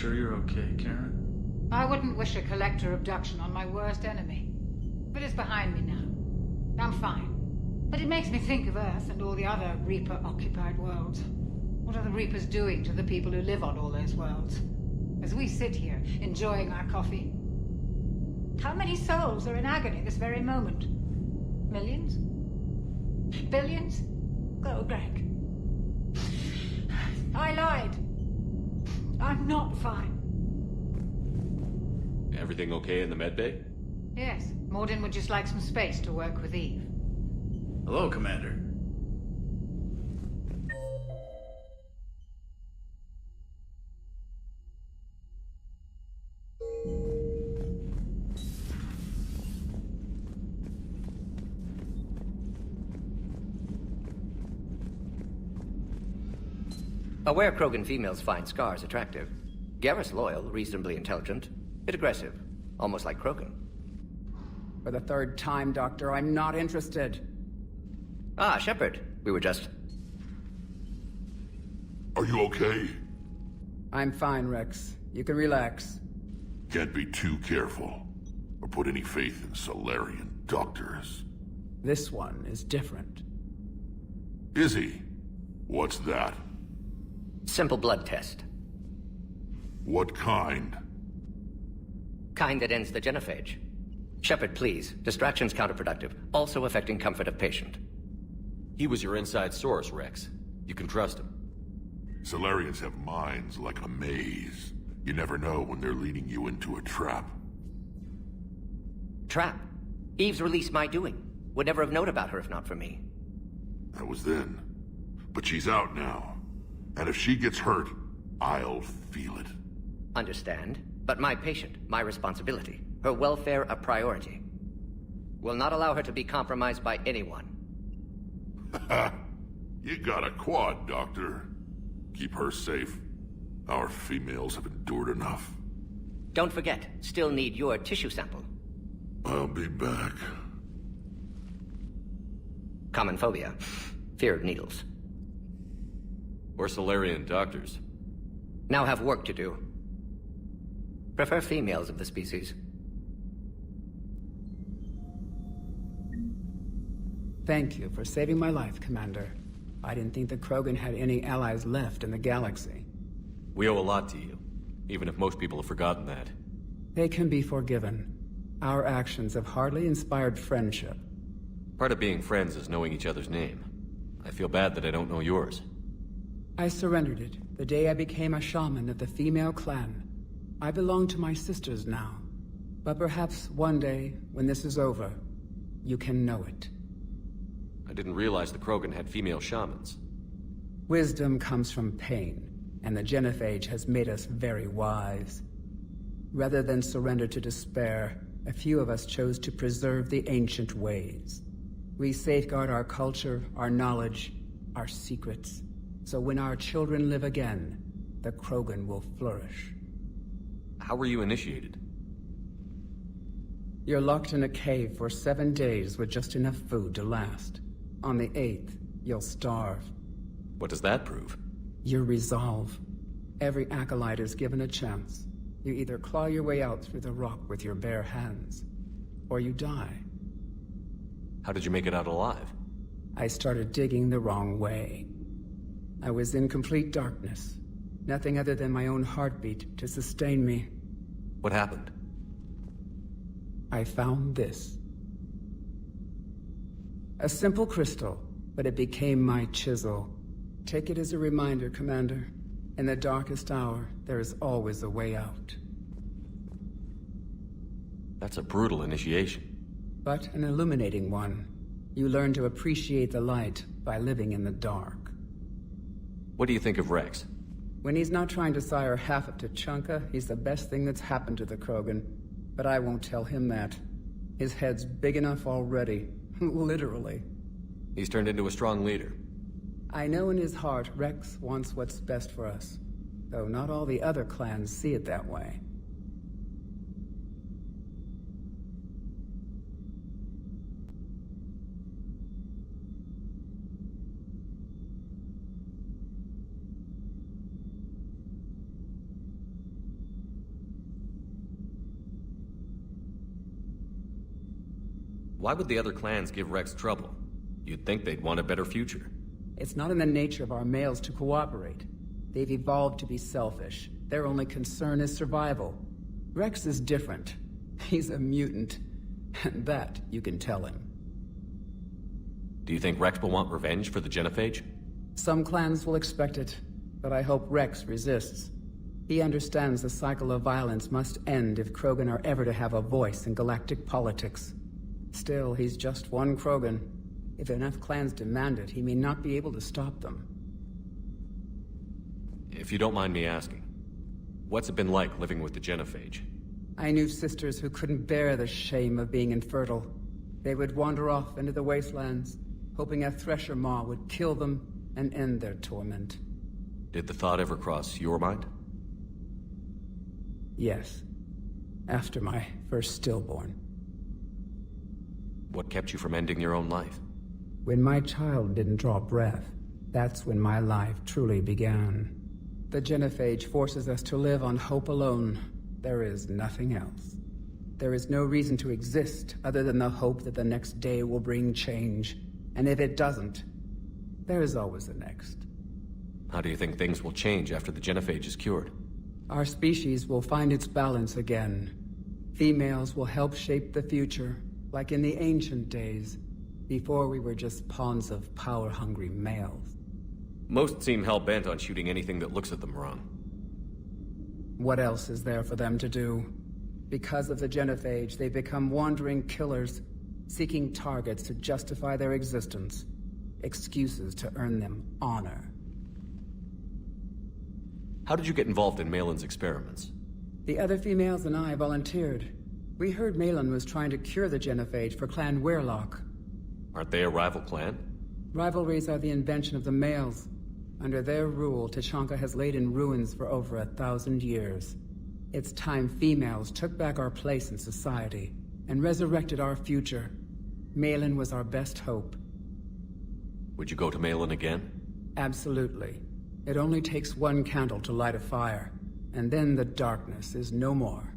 sure you're okay, Karen? I wouldn't wish a collector abduction on my worst enemy. But it's behind me now. I'm fine. But it makes me think of Earth and all the other Reaper-occupied worlds. What are the Reapers doing to the people who live on all those worlds? As we sit here, enjoying our coffee. How many souls are in agony this very moment? Millions? Billions? Oh, Greg. I lied. I'm not fine. Everything okay in the medbay? Yes, Morden would just like some space to work with Eve. Hello, Commander. Aware Krogan females find scars attractive. Garrus loyal, reasonably intelligent, bit aggressive, almost like Krogan. For the third time, Doctor, I'm not interested. Ah, Shepard. We were just... Are you okay? I'm fine, Rex. You can relax. Can't be too careful, or put any faith in Solarian doctors. This one is different. Is he? What's that? Simple blood test. What kind? Kind that ends the genophage. Shepard, please. Distraction's counterproductive, also affecting comfort of patient. He was your inside source, Rex. You can trust him. Solarians have minds like a maze. You never know when they're leading you into a trap. Trap? Eve's release my doing. Would never have known about her if not for me. That was then. But she's out now. And if she gets hurt, I'll feel it. Understand. But my patient, my responsibility. Her welfare a priority. Will not allow her to be compromised by anyone. You got a quad, Doctor. Keep her safe. Our females have endured enough. Don't forget, still need your tissue sample. I'll be back. Common phobia. Fear of needles. Or Solarian doctors. Now have work to do. Prefer females of the species. Thank you for saving my life, Commander. I didn't think the Krogan had any allies left in the galaxy. We owe a lot to you, even if most people have forgotten that. They can be forgiven. Our actions have hardly inspired friendship. Part of being friends is knowing each other's name. I feel bad that I don't know yours. I surrendered it the day I became a shaman of the female clan. I belong to my sisters now. But perhaps one day, when this is over, you can know it. I didn't realize the Krogan had female shamans. Wisdom comes from pain, and the genophage has made us very wise. Rather than surrender to despair, a few of us chose to preserve the ancient ways. We safeguard our culture, our knowledge, our secrets. So when our children live again, the Krogan will flourish. How were you initiated? You're locked in a cave for 7 days with just enough food to last. On the 8th, you'll starve. What does that prove? Your resolve. Every acolyte is given a chance. You either claw your way out through the rock with your bare hands, or you die. How did you make it out alive? I started digging the wrong way. I was in complete darkness. Nothing other than my own heartbeat to sustain me. What happened? I found this. A simple crystal, but it became my chisel. Take it as a reminder, Commander. In the darkest hour, there is always a way out. That's a brutal initiation. But an illuminating one. You learn to appreciate the light by living in the dark. What do you think of Rex? When he's not trying to sire half of Tuchanka, he's the best thing that's happened to the Krogan. But I won't tell him that. His head's big enough already. Literally. He's turned into a strong leader. I know in his heart Rex wants what's best for us. Though not all the other clans see it that way. Why would the other clans give Rex trouble? You'd think they'd want a better future. It's not in the nature of our males to cooperate. They've evolved to be selfish. Their only concern is survival. Rex is different. He's a mutant. And that you can tell him. Do you think Rex will want revenge for the genophage? Some clans will expect it, but I hope Rex resists. He understands the cycle of violence must end if Krogan are ever to have a voice in galactic politics. Still, he's just one Krogan. If enough clans demand it, he may not be able to stop them. If you don't mind me asking, what's it been like living with the genophage? I knew sisters who couldn't bear the shame of being infertile. They would wander off into the wastelands, hoping a thresher maw would kill them and end their torment. Did the thought ever cross your mind? Yes. After my first stillborn. What kept you from ending your own life? When my child didn't draw breath, that's when my life truly began. The genophage forces us to live on hope alone. There is nothing else. There is no reason to exist other than the hope that the next day will bring change. And if it doesn't, there is always the next. How do you think things will change after the genophage is cured? Our species will find its balance again. Females will help shape the future, like in the ancient days, before we were just pawns of power-hungry males. Most seem hell-bent on shooting anything that looks at them wrong. What else is there for them to do? Because of the genophage, they become wandering killers, seeking targets to justify their existence, excuses to earn them honor. How did you get involved in Malin's experiments? The other females and I volunteered. We heard Malin was trying to cure the genophage for Clan Weirlock. Aren't they a rival clan? Rivalries are the invention of the males. Under their rule, Tuchanka has laid in ruins for over 1,000 years. It's time females took back our place in society and resurrected our future. Malin was our best hope. Would you go to Malin again? Absolutely. It only takes one candle to light a fire, and then the darkness is no more.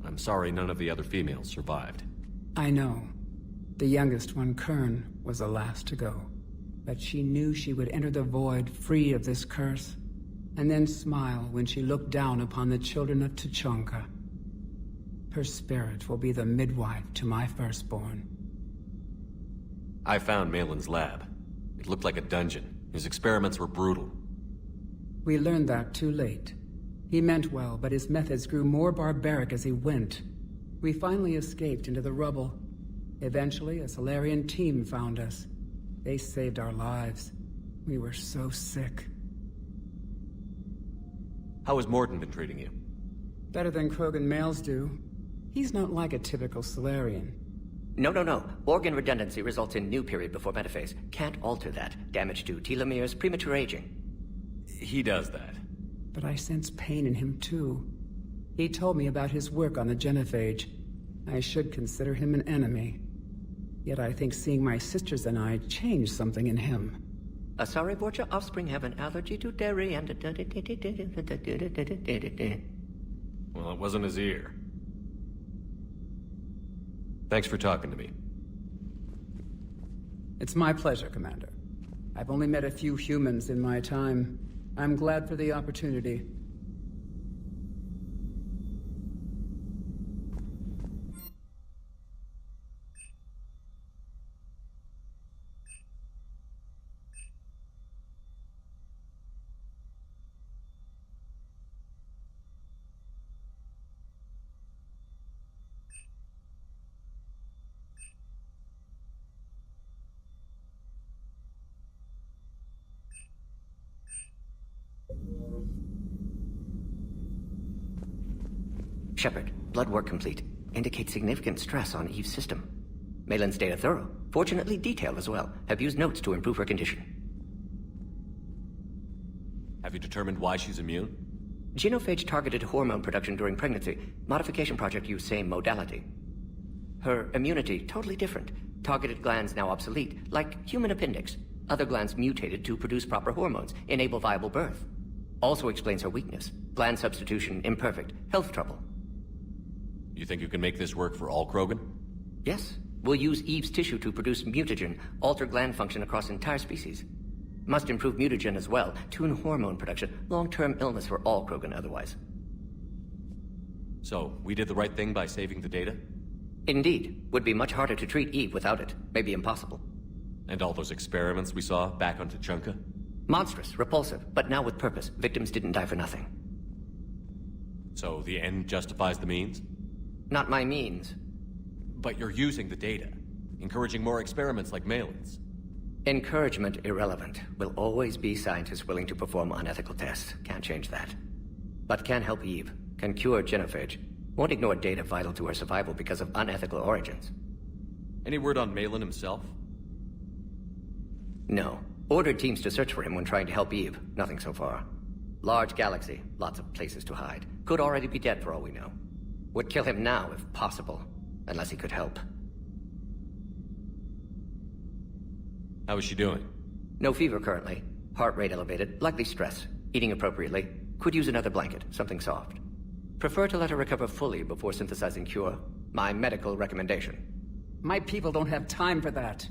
I'm sorry none of the other females survived. I know. The youngest one, Kern, was the last to go. But she knew she would enter the void free of this curse, and then smile when she looked down upon the children of Tuchanka. Her spirit will be the midwife to my firstborn. I found Malin's lab. It looked like a dungeon. His experiments were brutal. We learned that too late. He meant well, but his methods grew more barbaric as he went. We finally escaped into the rubble. Eventually, a Solarian team found us. They saved our lives. We were so sick. How has Morden been treating you? Better than Krogan males do. He's not like a typical Solarian. No. Organ redundancy results in new period before metaphase. Can't alter that. Damage to telomeres, premature aging. He does that. But I sense pain in him too. He told me about his work on the genophage. I should consider him an enemy. Yet I think seeing my sisters and I changed something in him. Sorry, Borgia, offspring have an allergy to dairy and... Well, it wasn't his ear. Thanks for talking to me. It's my pleasure, Commander. I've only met a few humans in my time. I'm glad for the opportunity. Shepard, blood work complete. Indicates significant stress on Eve's system. Malin's data thorough. Fortunately detailed as well. Have used notes to improve her condition. Have you determined why she's immune? Genophage targeted hormone production during pregnancy. Modification project used same modality. Her immunity totally different. Targeted glands now obsolete, like human appendix. Other glands mutated to produce proper hormones, enable viable birth. Also explains her weakness. Gland substitution imperfect. Health trouble. You think you can make this work for all Krogan? Yes. We'll use Eve's tissue to produce mutagen, alter gland function across entire species. Must improve mutagen as well, tune hormone production, long-term illness for all Krogan otherwise. So, we did the right thing by saving the data? Indeed. Would be much harder to treat Eve without it. Maybe impossible. And all those experiments we saw back on Tuchanka? Monstrous, repulsive, but now with purpose. Victims didn't die for nothing. So the end justifies the means? Not my means. But you're using the data, encouraging more experiments like Malin's. Encouragement irrelevant. Will always be scientists willing to perform unethical tests. Can't change that. But can help Eve. Can cure genophage. Won't ignore data vital to her survival because of unethical origins. Any word on Malin himself? No. Ordered teams to search for him when trying to help Eve. Nothing so far. Large galaxy. Lots of places to hide. Could already be dead for all we know. Would kill him now if possible. Unless he could help. How is she doing? No fever currently. Heart rate elevated. Likely stress. Eating appropriately. Could use another blanket. Something soft. Prefer to let her recover fully before synthesizing cure. My medical recommendation. My people don't have time for that.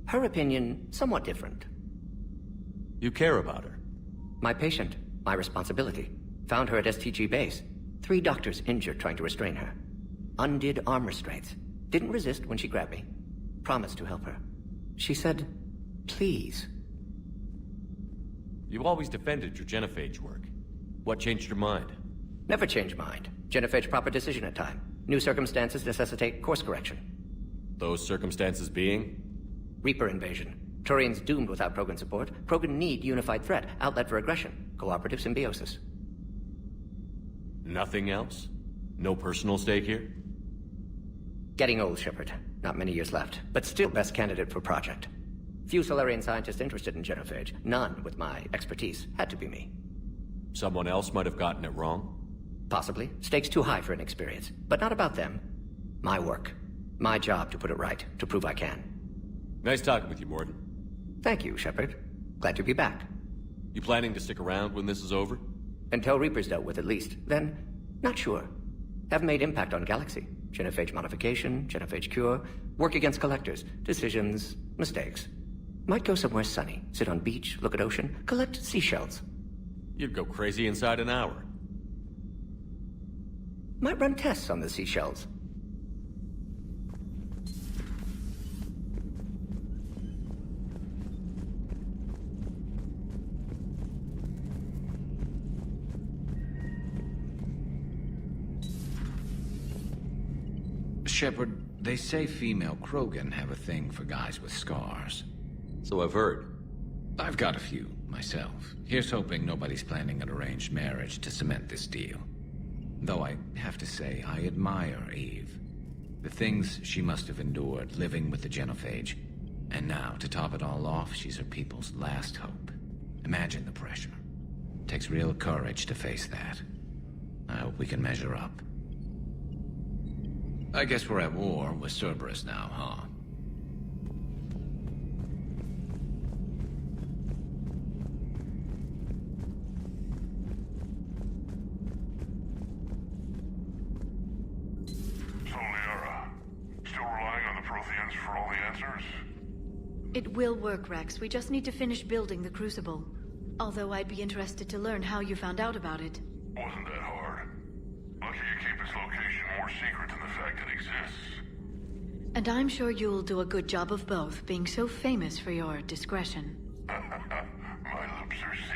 Her opinion, somewhat different. You care about her? My patient. My responsibility. Found her at STG base. 3 doctors injured trying to restrain her. Undid arm restraints. Didn't resist when she grabbed me. Promised to help her. She said, please. You always defended your genophage work. What changed your mind? Never change mind. Genophage proper decision at time. New circumstances necessitate course correction. Those circumstances being? Reaper invasion. Turians doomed without Krogan support. Krogan need unified threat. Outlet for aggression. Cooperative symbiosis. Nothing else? No personal stake here? Getting old, Shepard. Not many years left. But still best candidate for project. Few Solarian scientists interested in genophage. None with my expertise. Had to be me. Someone else might have gotten it wrong? Possibly. Stakes too high for inexperience. But not about them. My work. My job to put it right. To prove I can. Nice talking with you, Morden. Thank you, Shepard. Glad to be back. You planning to stick around when this is over? Until Reaper's dealt with, at least. Then, not sure. Have made impact on Galaxy. Genophage modification, genophage cure, work against collectors, decisions, mistakes. Might go somewhere sunny, sit on beach, look at ocean, collect seashells. You'd go crazy inside an hour. Might run tests on the seashells. Shepard, they say female Krogan have a thing for guys with scars. So I've heard. I've got a few, myself. Here's hoping nobody's planning an arranged marriage to cement this deal. Though I have to say, I admire Eve. The things she must have endured living with the genophage. And now, to top it all off, she's her people's last hope. Imagine the pressure. Takes real courage to face that. I hope we can measure up. I guess we're at war with Cerberus now, huh? So, Liara, still relying on the Protheans for all the answers? It will work, Rex. We just need to finish building the Crucible. Although I'd be interested to learn how you found out about it. Wasn't that hard. Lucky you keep its location more secret than the fact it exists. And I'm sure you'll do a good job of both, being so famous for your discretion. My lips are sealed.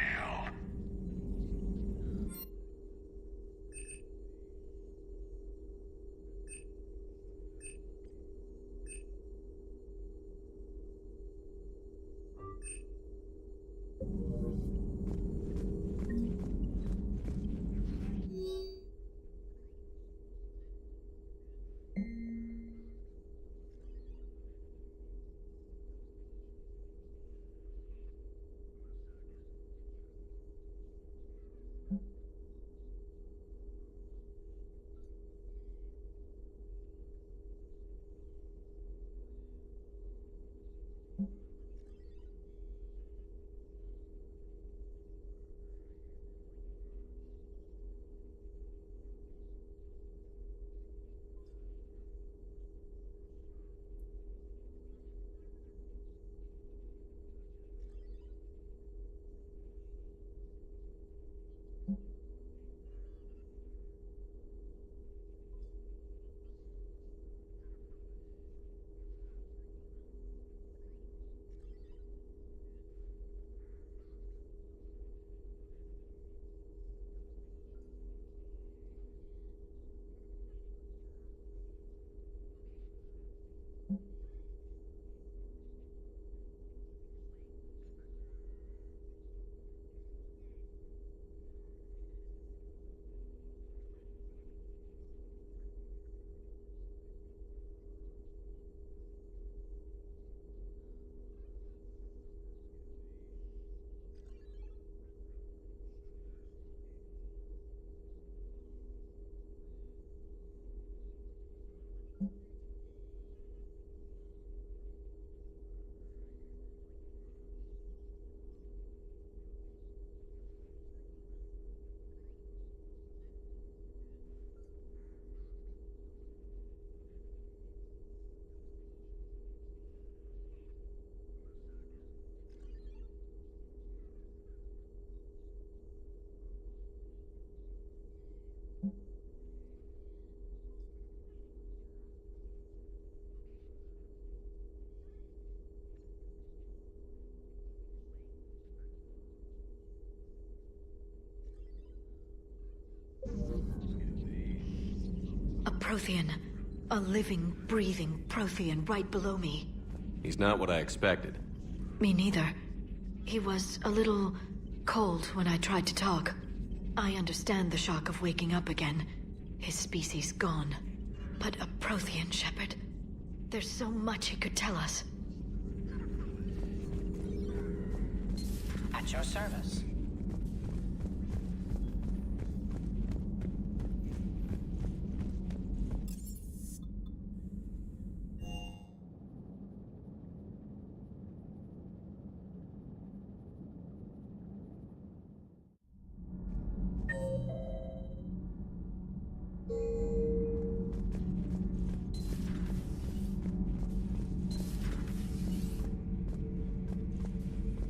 Prothean. A living, breathing Prothean right below me. He's not what I expected. Me neither. He was a little cold when I tried to talk. I understand the shock of waking up again. His species gone. But a Prothean, Shepard. There's so much he could tell us. At your service.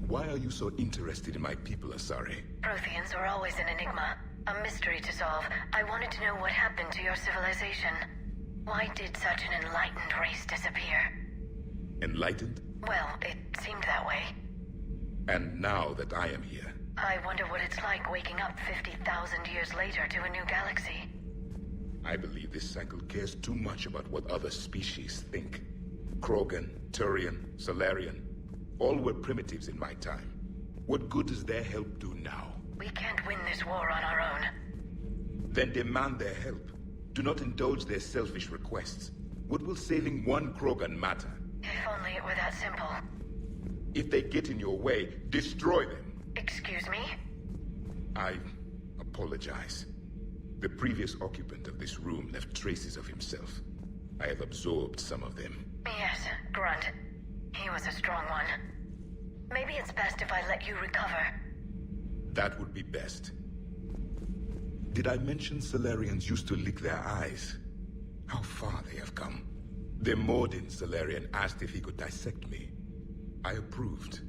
Why are you so interested in my people, Asari? Protheans are always an enigma. A mystery to solve. I wanted to know what happened to your civilization. Why did such an enlightened race disappear? Enlightened? Well, it seemed that way. And now that I am here, I wonder what it's like waking up 50,000 years later to a new galaxy. I believe this cycle cares too much about what other species think. Krogan, Turian, Solarian, all were primitives in my time. What good does their help do now? We can't win this war on our own. Then demand their help. Do not indulge their selfish requests. What will saving one Krogan matter? If only it were that simple. If they get in your way, destroy them. Excuse me? I apologize. The previous occupant of this room left traces of himself. I have absorbed some of them. Yes, Grunt. He was a strong one. Maybe it's best if I let you recover. That would be best. Did I mention Solarians used to lick their eyes? How far they have come. The Mordin Solarian asked if he could dissect me. I approved,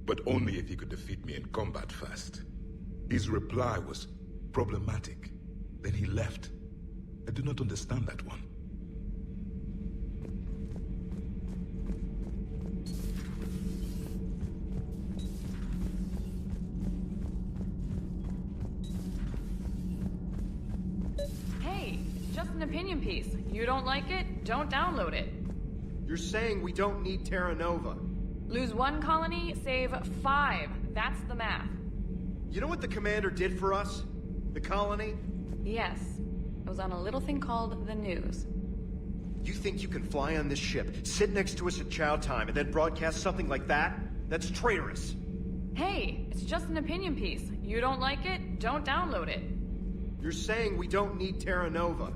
but only if he could defeat me in combat first. His reply was problematic. Then he left. I do not understand that one. Just an opinion piece. You don't like it, don't download it. You're saying we don't need Terra Nova. Lose 1 colony, save 5. That's the math. You know what the commander did for us? The colony? Yes. It was on a little thing called the news. You think you can fly on this ship, sit next to us at chow time, and then broadcast something like that? That's traitorous. Hey, it's just an opinion piece. You don't like it, don't download it. You're saying we don't need Terra Nova.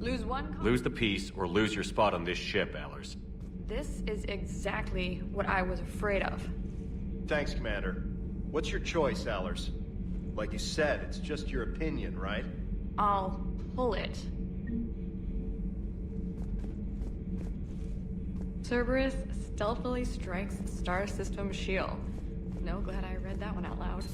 Lose the piece or lose your spot on this ship, Allers. This is exactly what I was afraid of. Thanks, Commander. What's your choice, Allers? Like you said, it's just your opinion, right? I'll pull it. Cerberus stealthily strikes Star System shield. No, glad I read that one out loud.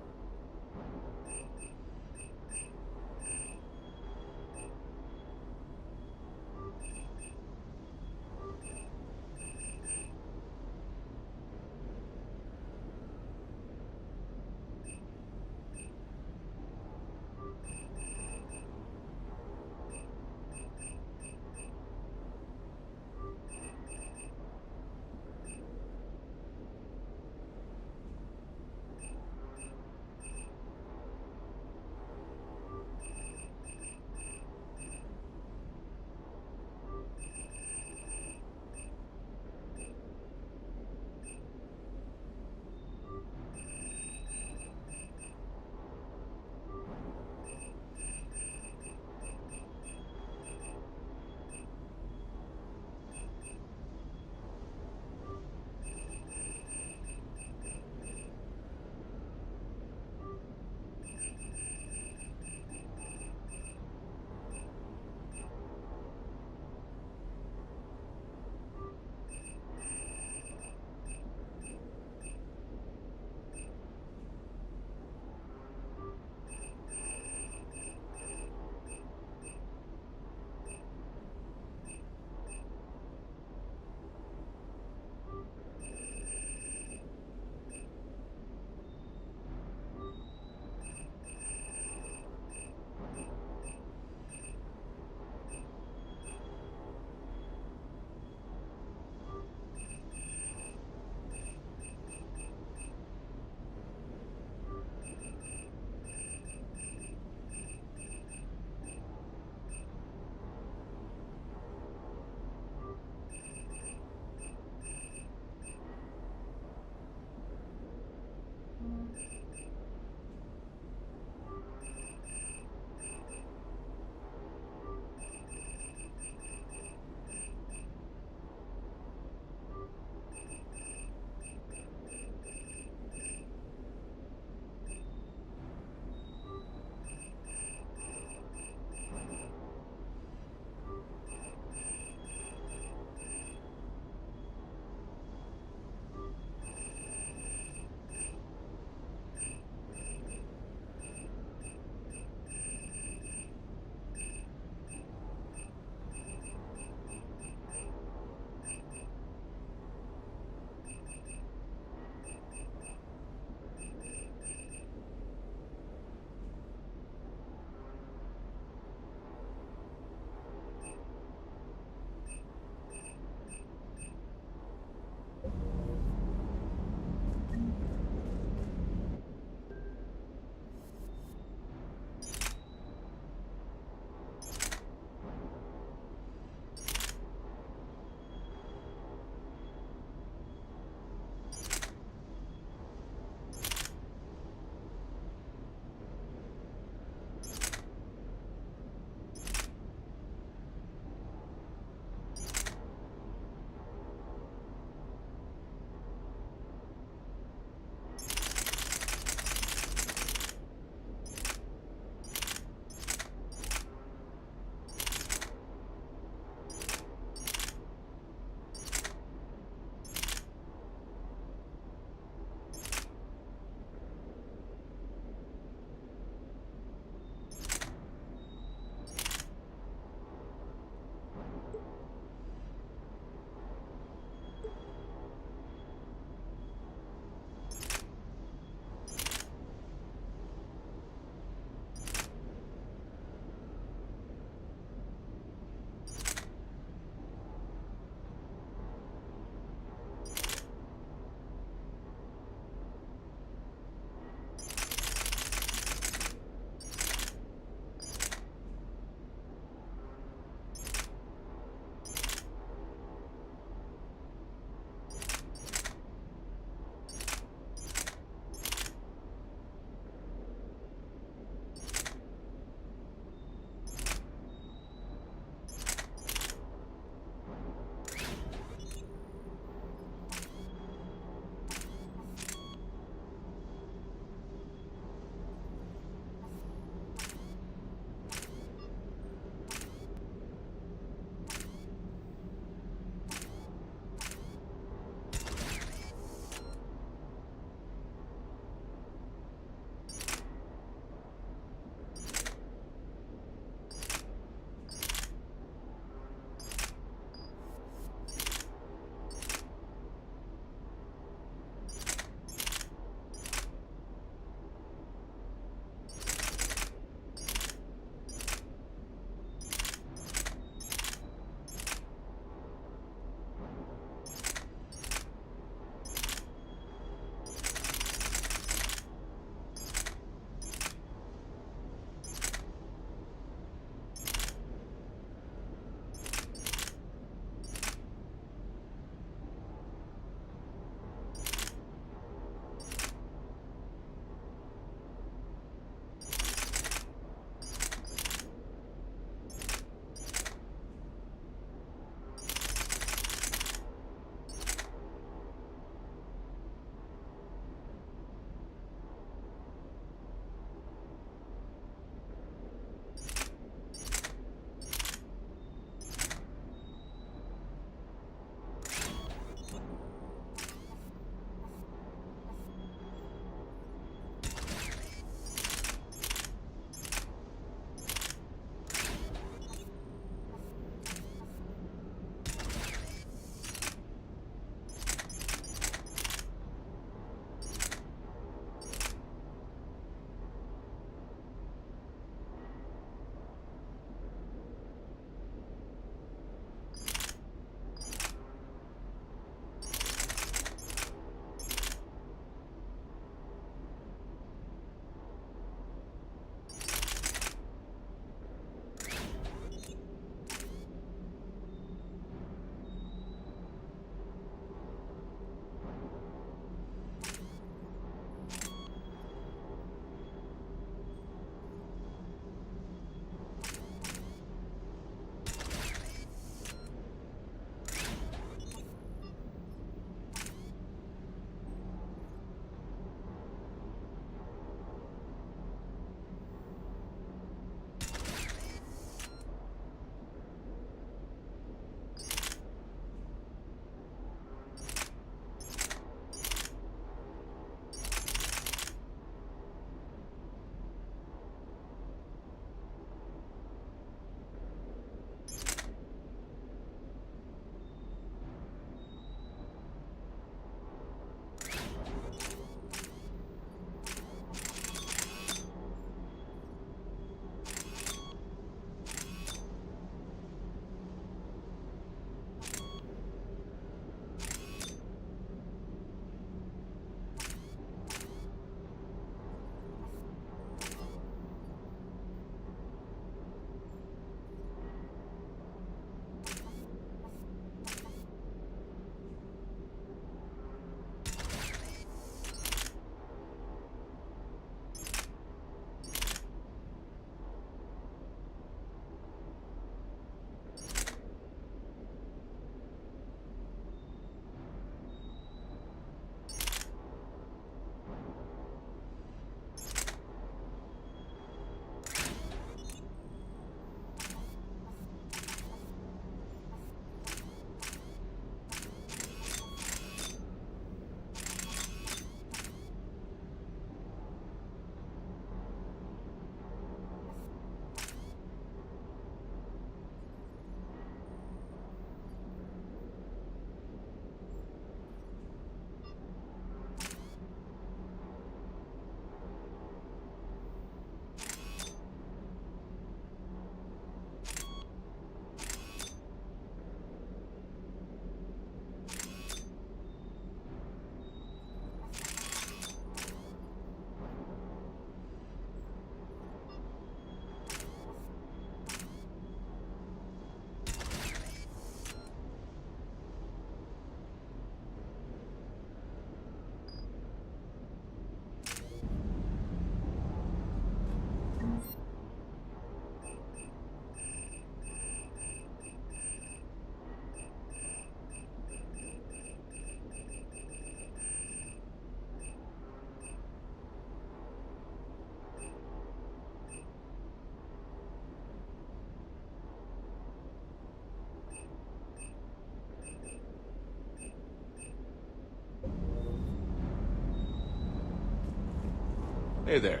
Hey there.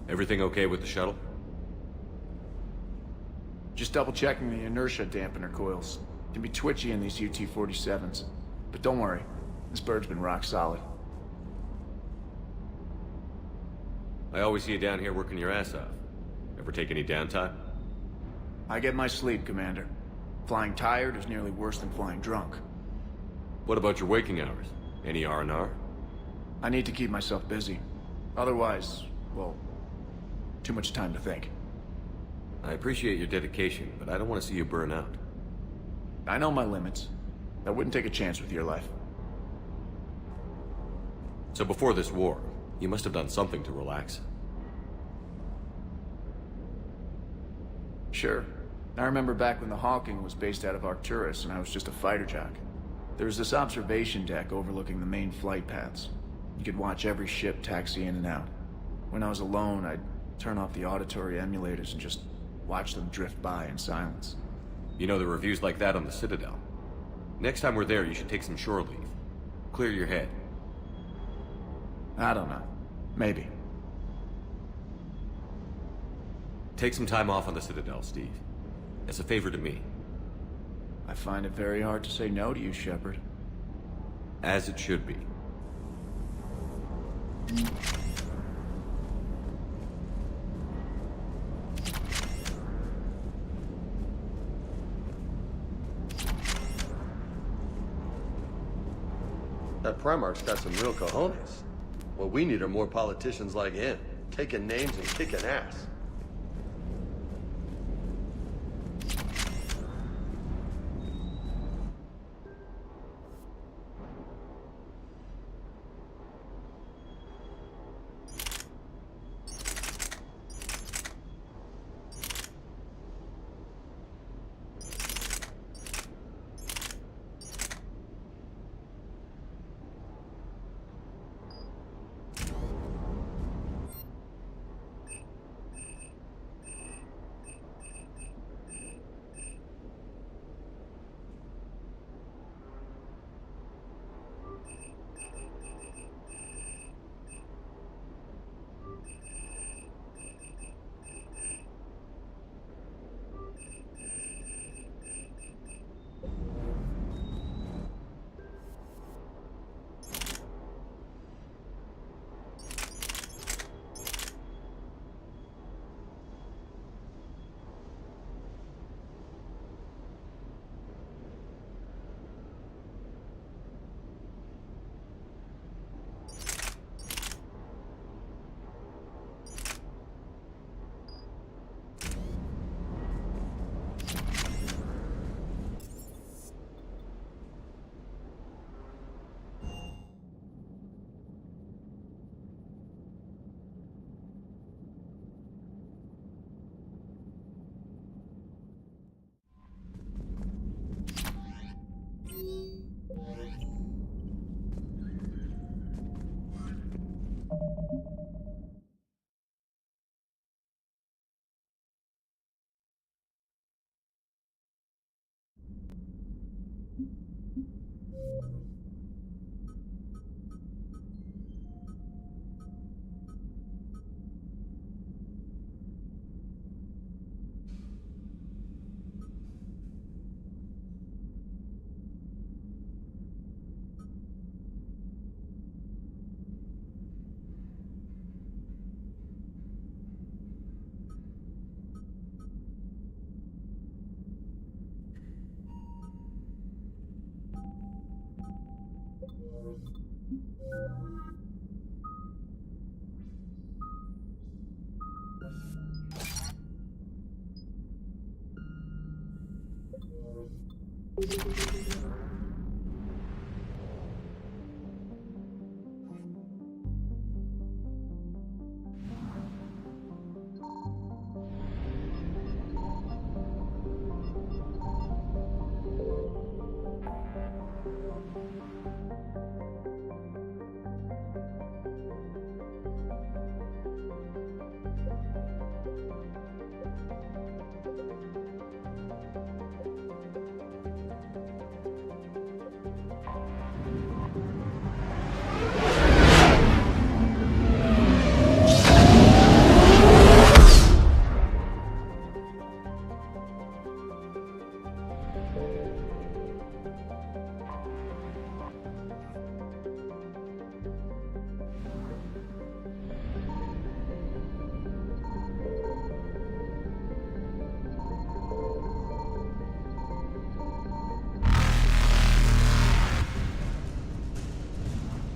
Everything okay with the shuttle? Just double checking the inertia dampener coils. Can be twitchy in these UT-47s. But don't worry, this bird's been rock solid. I always see you down here working your ass off. Ever take any downtime? I get my sleep, Commander. Flying tired is nearly worse than flying drunk. What about your waking hours? Any R&R? I need to keep myself busy. Otherwise, well, too much time to think. I appreciate your dedication, but I don't want to see you burn out. I know my limits. I wouldn't take a chance with your life. So before this war, you must have done something to relax. Sure. I remember back when the Hawking was based out of Arcturus and I was just a fighter jock. There was this observation deck overlooking the main flight paths. You could watch every ship taxi in and out. When I was alone, I'd turn off the auditory emulators and just watch them drift by in silence. You know, there are reviews like that on the Citadel. Next time we're there, you should take some shore leave. Clear your head. I don't know. Maybe. Take some time off on the Citadel, Steve. As a favor to me. I find it very hard to say no to you, Shepard. As it should be. That Primarch's got some real cojones. What we need are more politicians like him, taking names and kicking ass.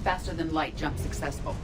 Faster than light jump successful.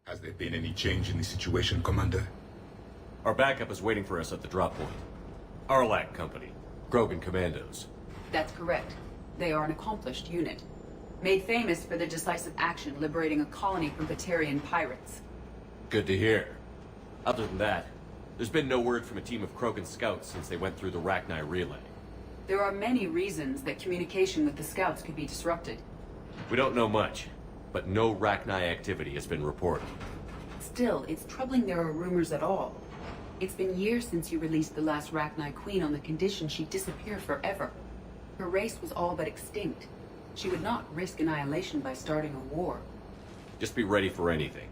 Has there been any change in the situation, Commander? Our backup is waiting for us at the drop point. Arlac Company. Krogan Commandos. That's correct. They are an accomplished unit. Made famous for their decisive action liberating a colony from Batarian pirates. Good to hear. Other than that, there's been no word from a team of Krogan scouts since they went through the Rachni relay. There are many reasons that communication with the scouts could be disrupted. We don't know much, but no Rachni activity has been reported. Still, it's troubling there are rumors at all. It's been years since you released the last Rachni Queen on the condition she'd disappear forever. Her race was all but extinct. She would not risk annihilation by starting a war. Just be ready for anything.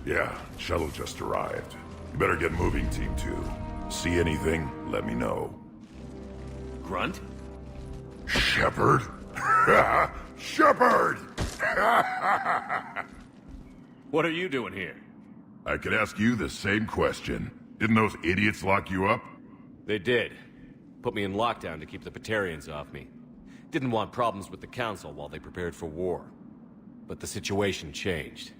Yeah, shuttle just arrived. You better get moving, Team 2. See anything, let me know. Grunt? Shepard? Shepard! What are you doing here? I could ask you the same question. Didn't those idiots lock you up? They did. Put me in lockdown to keep the Batarians off me. Didn't want problems with the Council while they prepared for war. But the situation changed.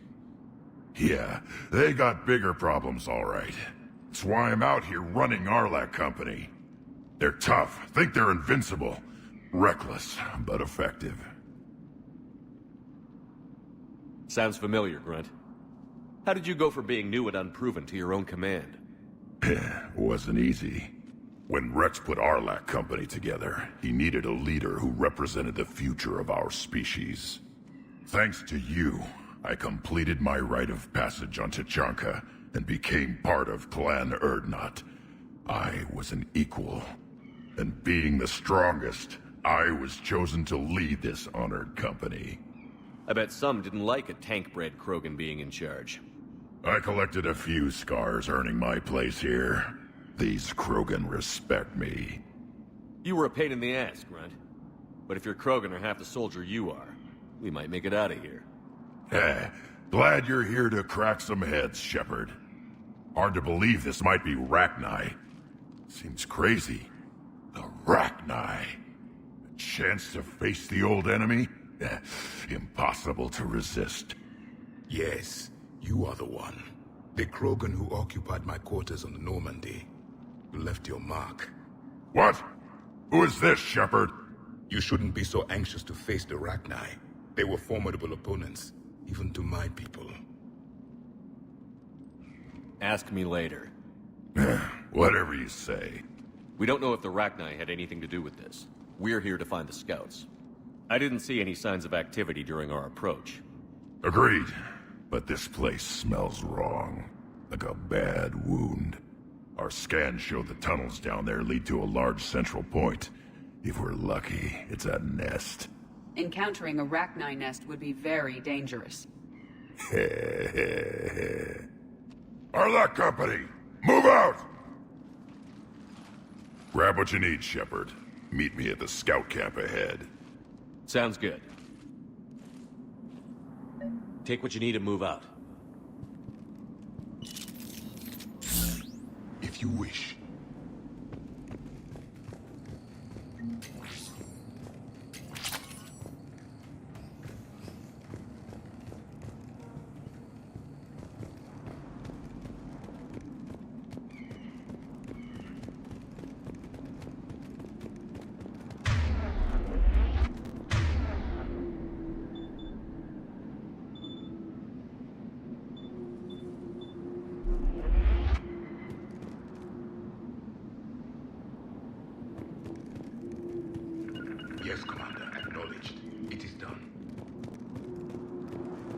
Yeah, they got bigger problems, all right. That's why I'm out here running Arlac Company. They're tough, think they're invincible. Reckless, but effective. Sounds familiar, Grunt. How did you go from being new and unproven to your own command? Wasn't easy. When Rex put Arlac Company together, he needed a leader who represented the future of our species. Thanks to you, I completed my rite of passage on Tachanka and became part of Clan Urdnot. I was an equal. And being the strongest, I was chosen to lead this honored company. I bet some didn't like a tank-bred Krogan being in charge. I collected a few scars earning my place here. These Krogan respect me. You were a pain in the ass, Grunt. But if your Krogan are half the soldier you are, we might make it out of here. Glad you're here to crack some heads, Shepard. Hard to believe this might be Rachni. Seems crazy. The Rachni. A chance to face the old enemy? Impossible to resist. Yes, you are the one. The Krogan who occupied my quarters on the Normandy. You left your mark. What? Who is this, Shepard? You shouldn't be so anxious to face the Rachni. They were formidable opponents, even to my people. Ask me later. Whatever you say. We don't know if the Rachni had anything to do with this. We're here to find the scouts. I didn't see any signs of activity during our approach. Agreed. But this place smells wrong. Like a bad wound. Our scans show the tunnels down there lead to a large central point. If we're lucky, it's a nest. Encountering a Rachni nest would be very dangerous. Arlac Company! Move out! Grab what you need, Shepard. Meet me at the scout camp ahead. Sounds good. Take what you need and move out. If you wish. Yes, Commander. Acknowledged. It is done.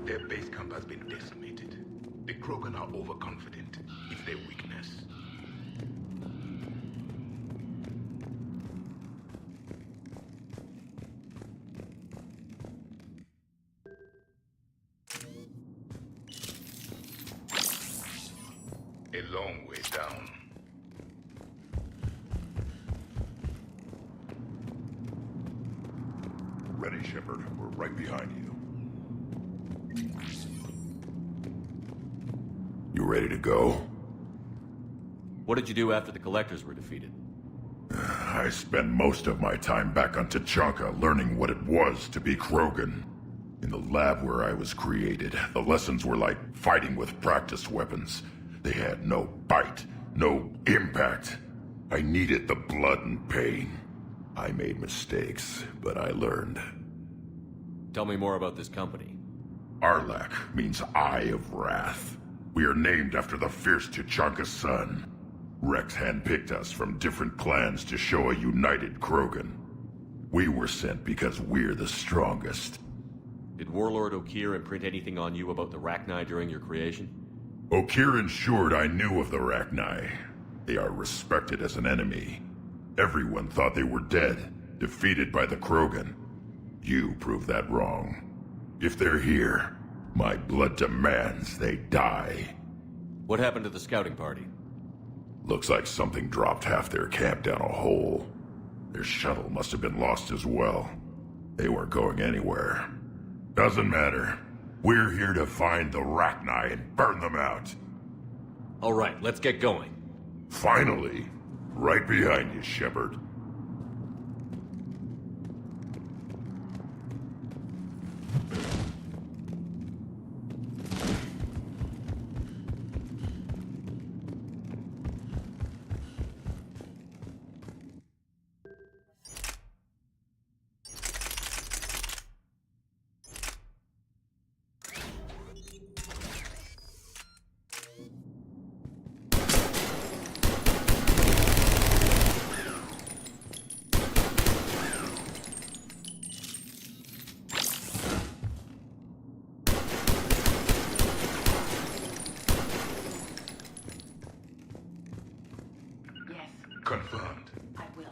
Their base camp has been decimated. The Krogan are overconfident. It's their weakness. A long way down. Ready, Shepard. We're right behind you. You ready to go? What did you do after the Collectors were defeated? I spent most of my time back on Tachanka learning what it was to be Krogan. In the lab where I was created, the lessons were like fighting with practice weapons. They had no bite, no impact. I needed the blood and pain. I made mistakes, but I learned. Tell me more about this company. Arlac means Eye of Wrath. We are named after the fierce Tachanka's son. Rex handpicked us from different clans to show a united Krogan. We were sent because we're the strongest. Did Warlord Okeer imprint anything on you about the Rachni during your creation? Okeer ensured I knew of the Rachni. They are respected as an enemy. Everyone thought they were dead, defeated by the Krogan. You proved that wrong. If they're here, my blood demands they die. What happened to the scouting party? Looks like something dropped half their camp down a hole. Their shuttle must have been lost as well. They weren't going anywhere. Doesn't matter. We're here to find the Rachni and burn them out. All right, let's get going. Finally. Right behind you, Shepard. Confirmed. I will.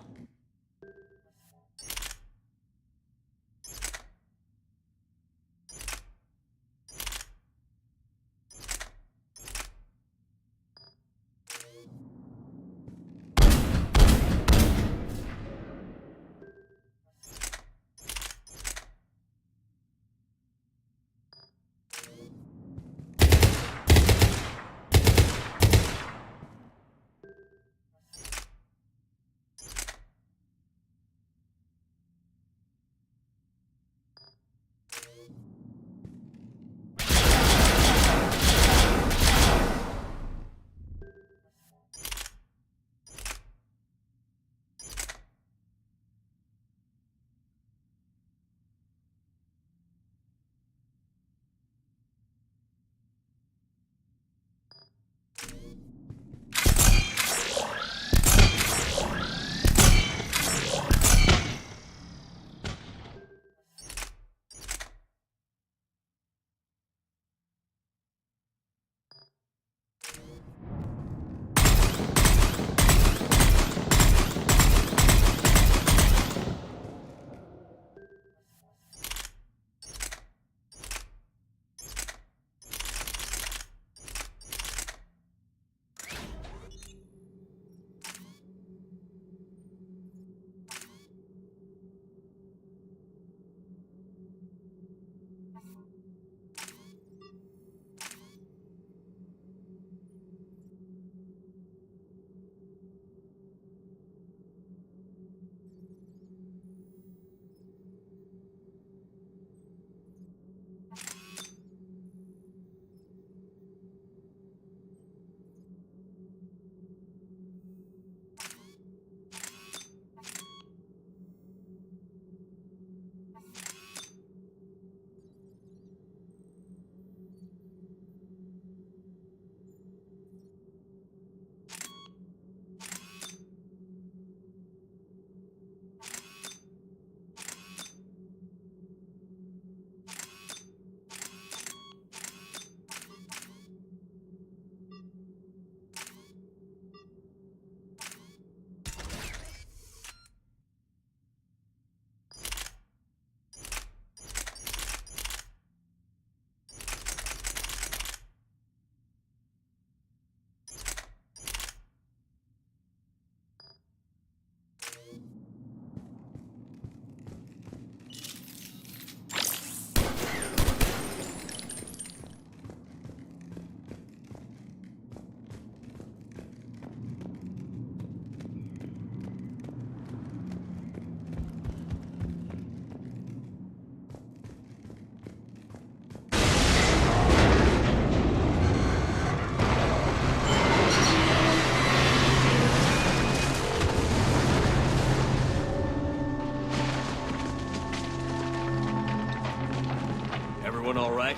All right?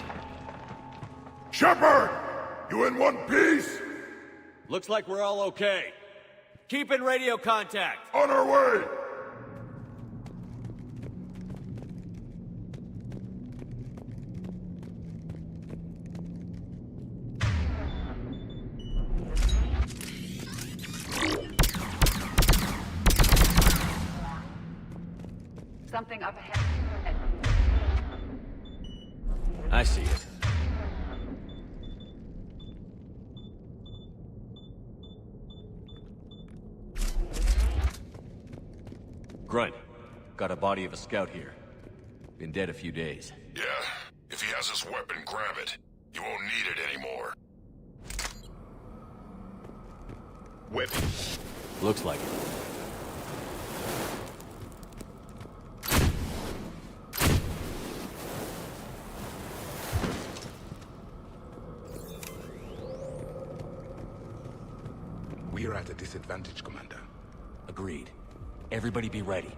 Shepard! You in one piece? Looks like we're all okay. Keep in radio contact. On our way! Something up ahead. I see it. Grunt, got a body of a scout here. Been dead a few days. Yeah, if he has his weapon, grab it. You won't need it anymore. Weapon. Looks like it. We're at a disadvantage, Commander. Agreed. Everybody be ready.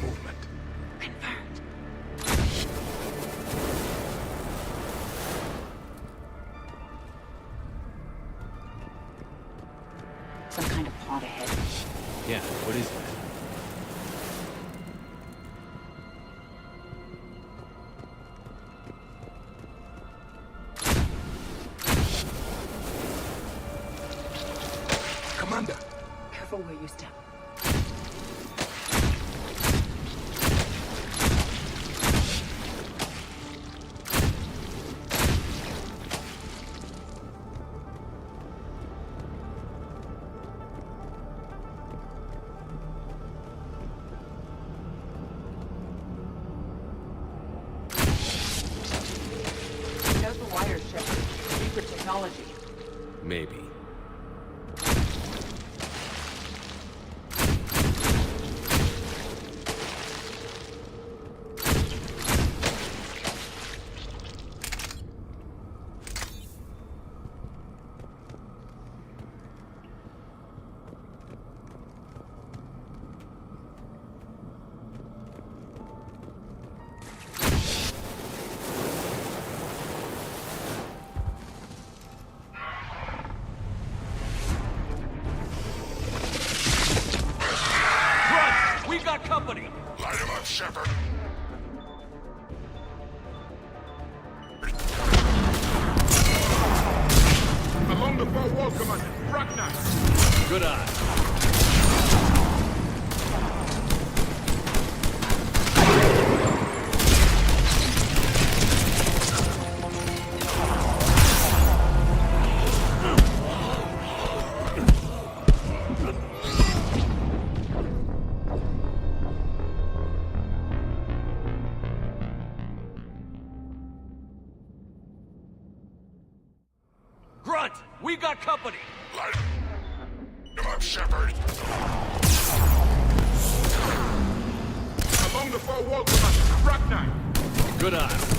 Movement. Confirmed. Some kind of pod ahead. Yeah, what is that? Careful where you step. Maybe. Company! Light him up, Shepard! Along the far wall, Commander! Rock Knight! Good eye. We got company! Light him up, Shepard! Along the far wall, Commander! Rock Knight! Good eye.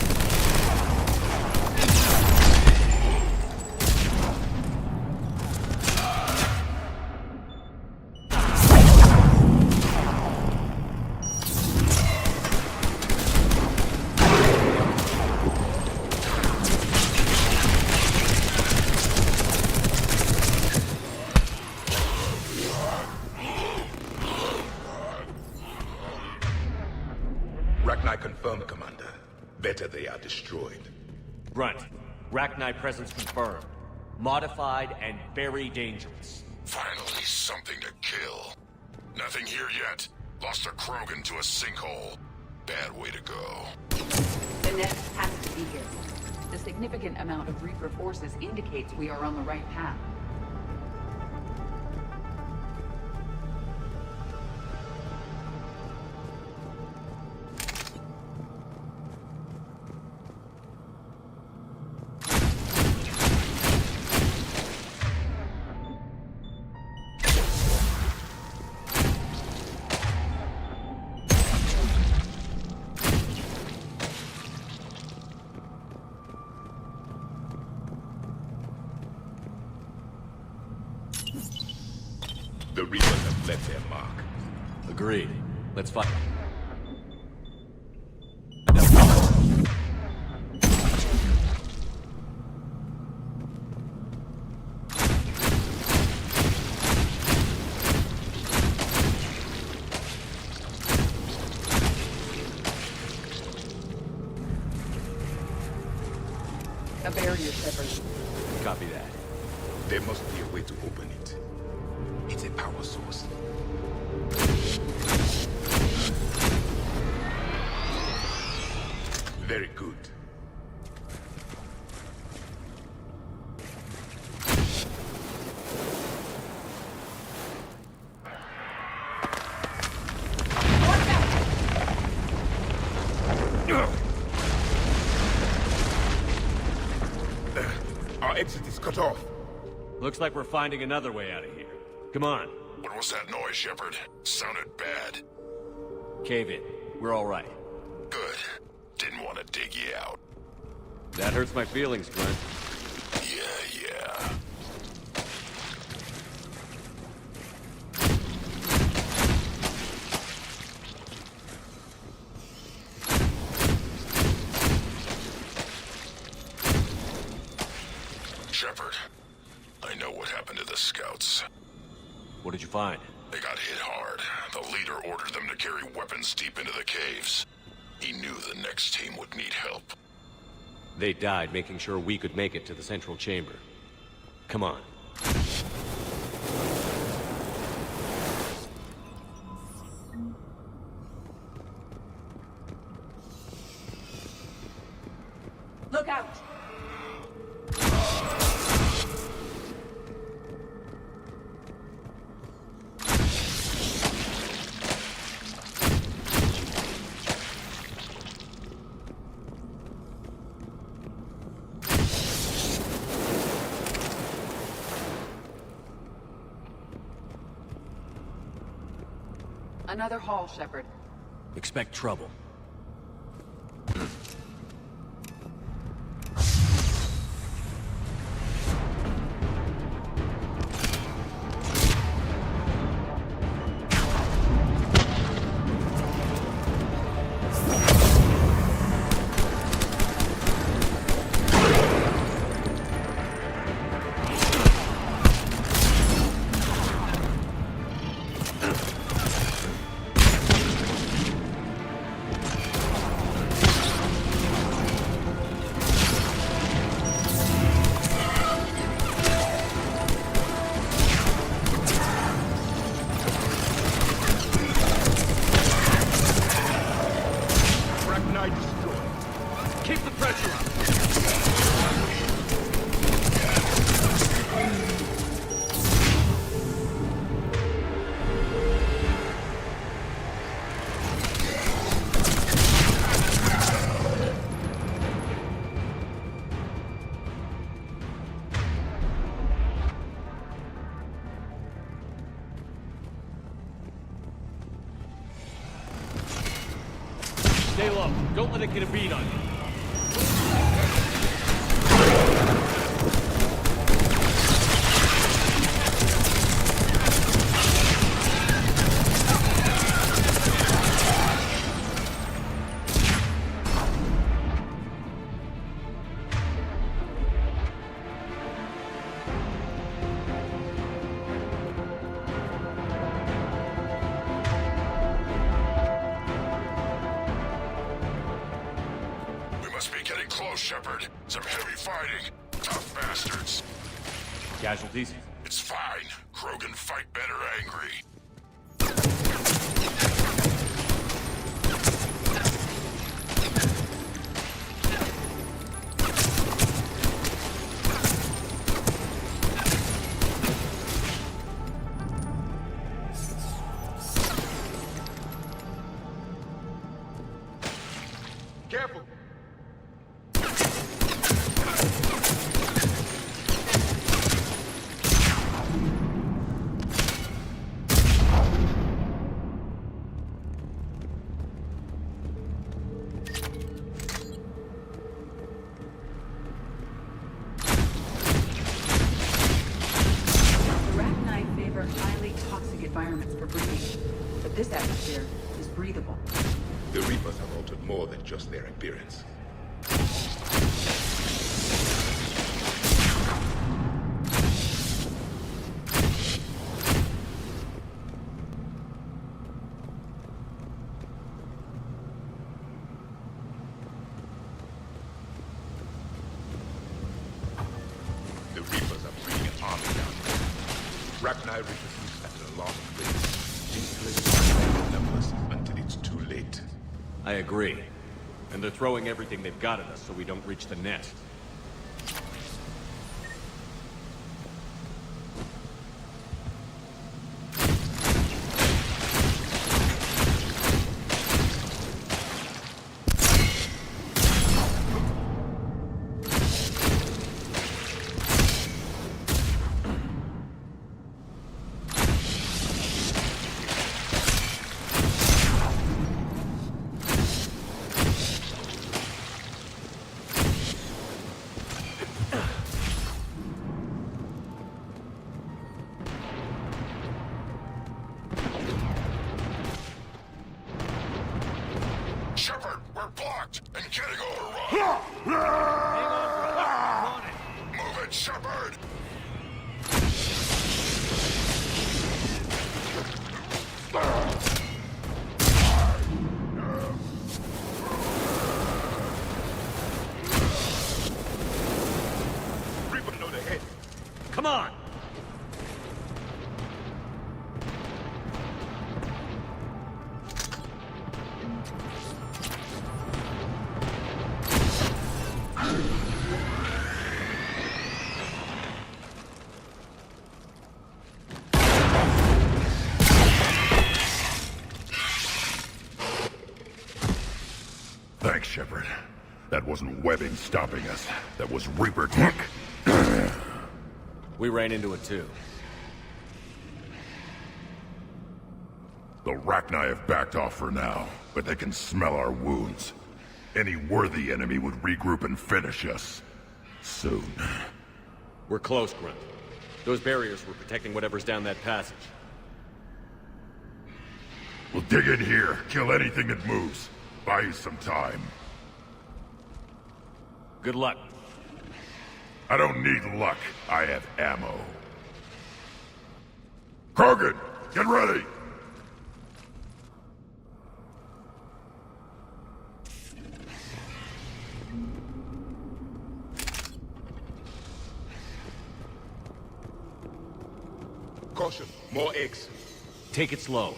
Confirmed, Commander. Better they are destroyed. Brunt, Rachni presence confirmed. Modified and very dangerous. Finally, something to kill. Nothing here yet. Lost a Krogan to a sinkhole. Bad way to go. The nest has to be here. The significant amount of Reaper forces indicates we are on the right path. The Reapers have left their mark. Agreed. Let's fight. A barrier, Shepard. Copy that. There must be a way to open it. It's a power source. Very good. Our exit is cut off. Looks like we're finding another way out of here. Come on. What was that noise, Shepard? Sounded bad. Cave in. We're all right. Good. Didn't want to dig you out. That hurts my feelings, Grunt. Yeah. Shepard, I know what happened to the scouts. What did you find? They got hit hard. The leader ordered them to carry weapons deep into the caves. He knew the next team would need help. They died making sure we could make it to the central chamber. Come on. Look out! Another haul, Shepard. Expect trouble. Stay low. Don't let it get a beat on you. Shepard. Some heavy fighting. Tough bastards. Casualties? It's fine. Krogan fight better angry. Careful. This atmosphere is breathable. The Reapers have altered more than just their appearance. The Reapers are bringing an army down here. Ragnar reaches at an alarming rate. Numbers until it's too late. I agree. And they're throwing everything they've got at us so we don't reach the nest. Shepard, we're blocked and getting overrun. Hang on, brother. On it. Move it, Shepard. Reaper know the head. Come on. Thanks, Shepard. That wasn't webbing stopping us. That was Reaper tech. We ran into it too. The Rachni have backed off for now, but they can smell our wounds. Any worthy enemy would regroup and finish us. Soon. We're close, Grunt. Those barriers were protecting whatever's down that passage. We'll dig in here, kill anything that moves. Buy you some time. Good luck. I don't need luck. I have ammo. Krogan, get ready! Caution, more eggs. Take it slow.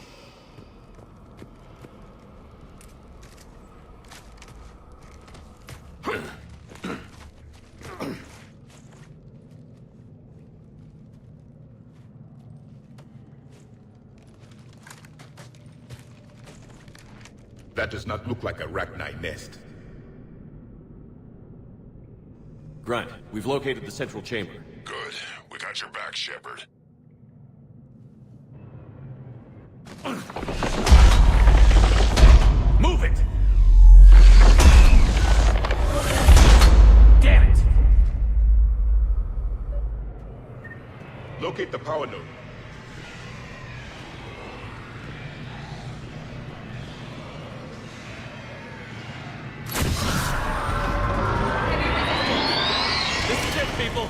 That does not look like a Rachni nest. Grunt, we've located the central chamber. Good. We got your back, Shepard. Move it! Damn it! Locate the power node. This is it, people!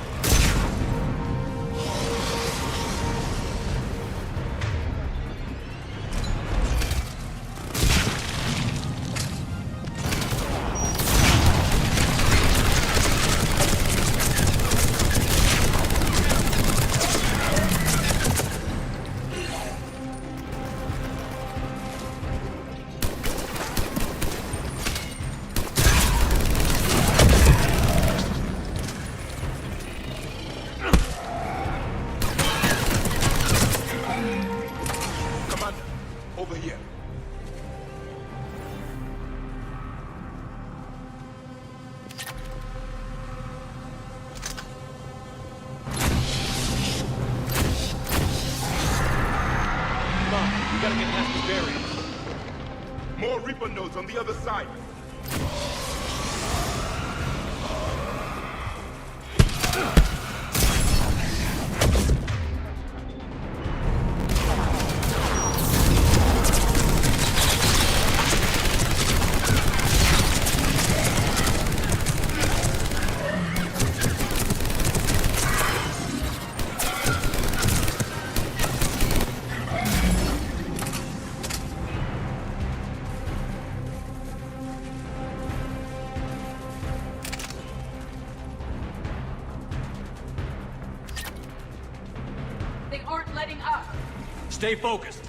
More Reaper nodes on the other side. They aren't letting up. Stay focused.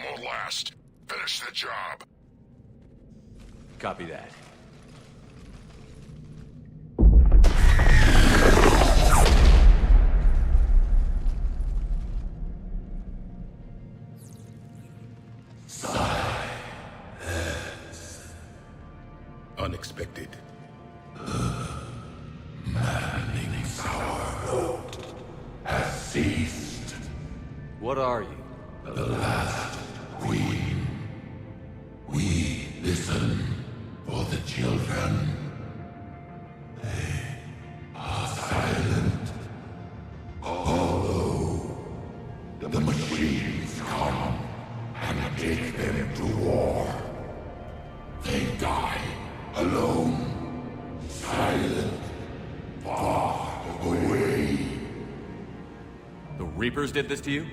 won't last. Finish the job. Copy that. Unexpected. Maddening's our vote has ceased. What are you? The last queen. We listen for the children. They are silent. Although the machines come and take them to war, they die alone, silent, far away. The Reapers did this to you?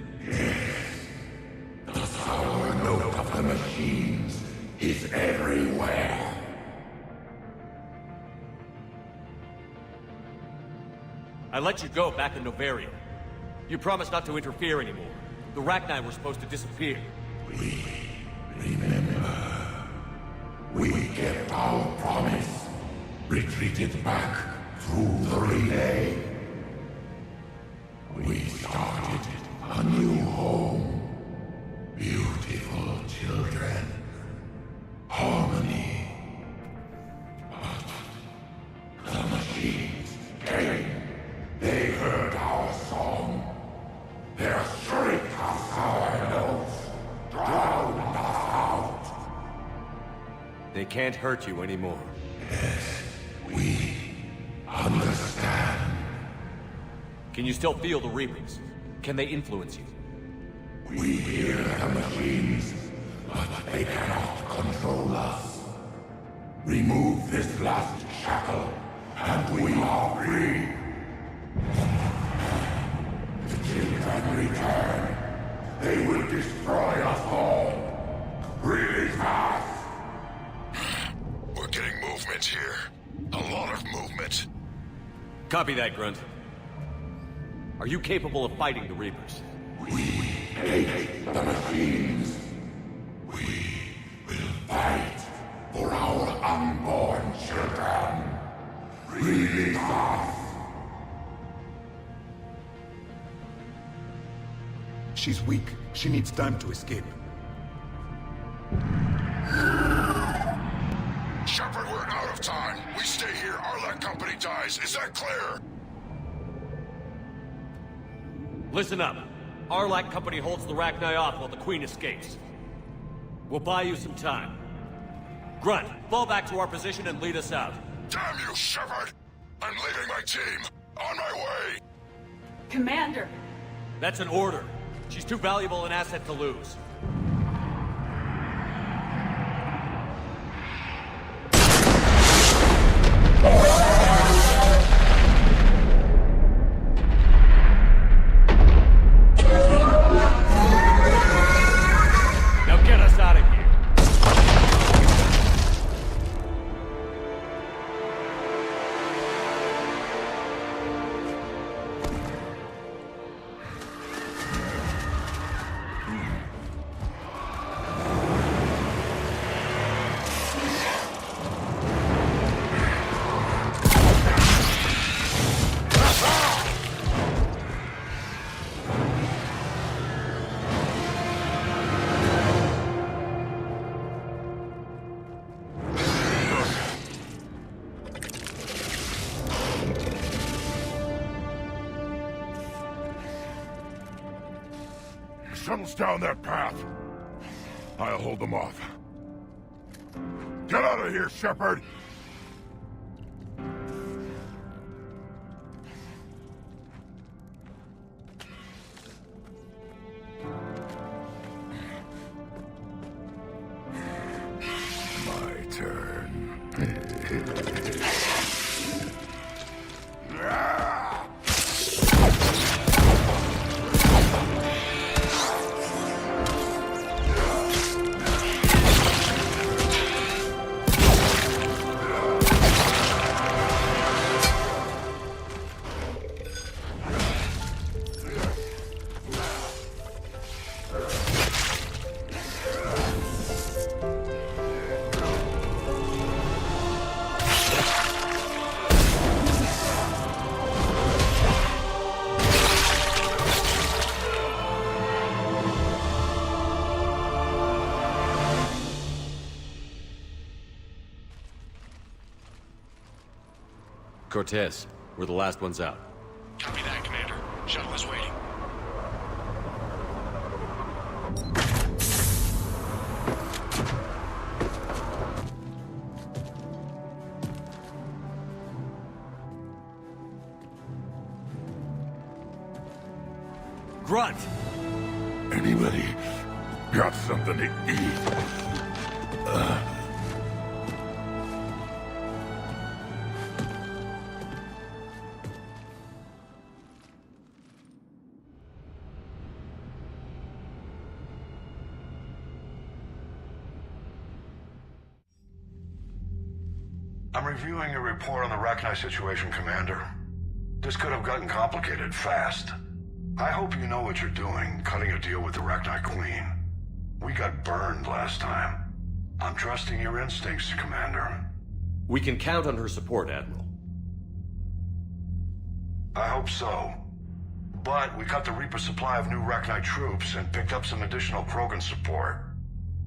The sour note of the machines is everywhere. I let you go back in Novaria. You promised not to interfere anymore. The Rachni were supposed to disappear. We remember. We kept our promise. Retreated back through the relay. We started a new home. Beautiful children. Harmony. But the machines came. They heard our song. Their shriek of sour notes drowned us out. They can't hurt you anymore. Yes, we understand. Can you still feel the Reapers? Can they influence you? We hear the machines, but they cannot control us. Remove this last shackle, and we are free. The children return. They will destroy us all. Release us! We're getting movement here. A lot of movement. Copy that, Grunt. Are you capable of fighting the Reapers? We hate the machines. We will fight for our unborn children. Release us! She's weak. She needs time to escape. Shepard, we're out of time. We stay here, our company dies. Is that clear? Listen up. Arlac Company holds the Rachni off while the Queen escapes. We'll buy you some time. Grunt, fall back to our position and lead us out. Damn you, Shepard! I'm leaving my team. On my way! Commander! That's an order. She's too valuable an asset to lose. Now get us out of here. Shuttle's down that path. I'll hold them off. Get out of here, Shepard! My turn. Cortez, we're the last ones out. Copy that, Commander. Shuttle is waiting. Grunt! Anybody got something to eat? I'm reviewing your report on the Rachni situation, Commander. This could have gotten complicated fast. I hope you know what you're doing, cutting a deal with the Rachni Queen. We got burned last time. I'm trusting your instincts, Commander. We can count on her support, Admiral. I hope so. But we cut the Reaper supply of new Rachni troops and picked up some additional Krogan support.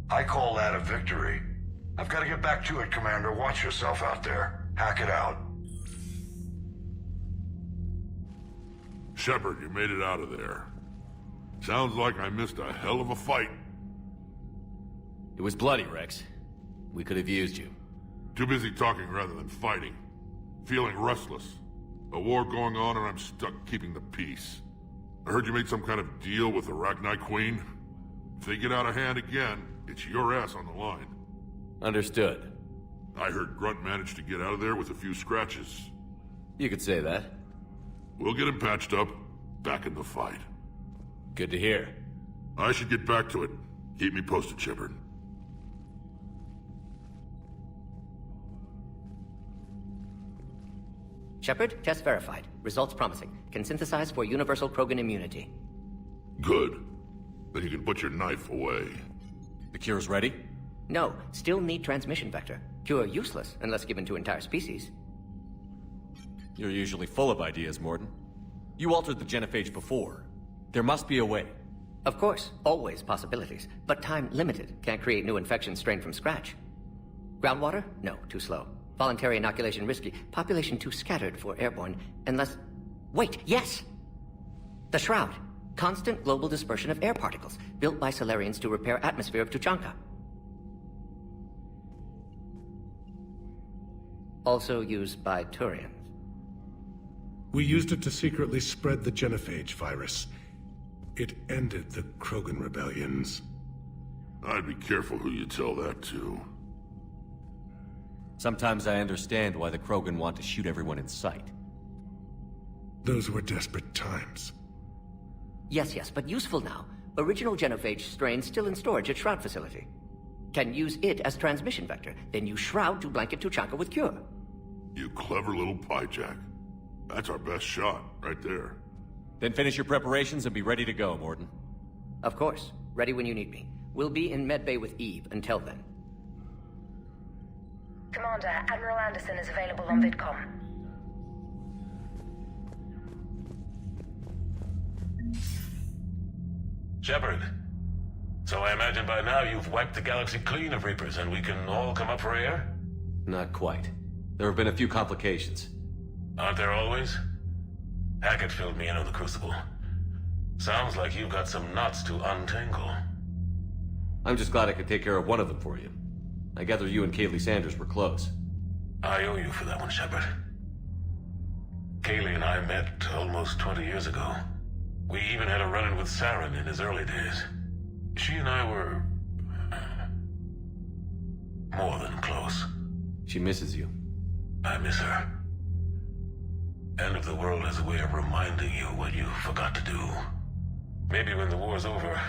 I call that a victory. I've got to get back to it, Commander. Watch yourself out there. Hack it out. Shepard, you made it out of there. Sounds like I missed a hell of a fight. It was bloody, Rex. We could have used you. Too busy talking rather than fighting. Feeling restless. A war going on and I'm stuck keeping the peace. I heard you made some kind of deal with the Rachni Queen. If they get out of hand again, it's your ass on the line. Understood. I heard Grunt managed to get out of there with a few scratches. You could say that. We'll get him patched up, back in the fight. Good to hear. I should get back to it. Keep me posted, Shepard. Shepard, test verified. Results promising. Can synthesize for universal Krogan immunity. Good. Then you can put your knife away. The cure's ready? No, still need transmission vector. Cure useless unless given to entire species. You're usually full of ideas, Mordin. You altered the genophage before. There must be a way. Of course, always possibilities. But time limited. Can't create new infections strained from scratch. Groundwater? No, too slow. Voluntary inoculation risky. Population too scattered for airborne. Unless... Wait, yes! The Shroud. Constant global dispersion of air particles. Built by Solarians to repair atmosphere of Tuchanka. Also used by Turians. We used it to secretly spread the genophage virus. It ended the Krogan rebellions. I'd be careful who you tell that to. Sometimes I understand why the Krogan want to shoot everyone in sight. Those were desperate times. Yes, but useful now. Original genophage strain still in storage at Shroud facility. Can use it as transmission vector, then use Shroud to blanket Tuchanka with cure. You clever little piejack. That's our best shot, right there. Then finish your preparations and be ready to go, Mordin. Of course. Ready when you need me. We'll be in medbay with Eve until then. Commander, Admiral Anderson is available on VidCom. Shepard. So I imagine by now you've wiped the galaxy clean of Reapers and we can all come up for air? Not quite. There have been a few complications. Aren't there always? Hackett filled me in on the Crucible. Sounds like you've got some knots to untangle. I'm just glad I could take care of one of them for you. I gather you and Kaylee Sanders were close. I owe you for that one, Shepard. Kaylee and I met almost 20 years ago. We even had a run-in with Saren in his early days. She and I were... more than close. She misses you. I miss her. End of the world has a way of reminding you what you forgot to do. Maybe when the war's over,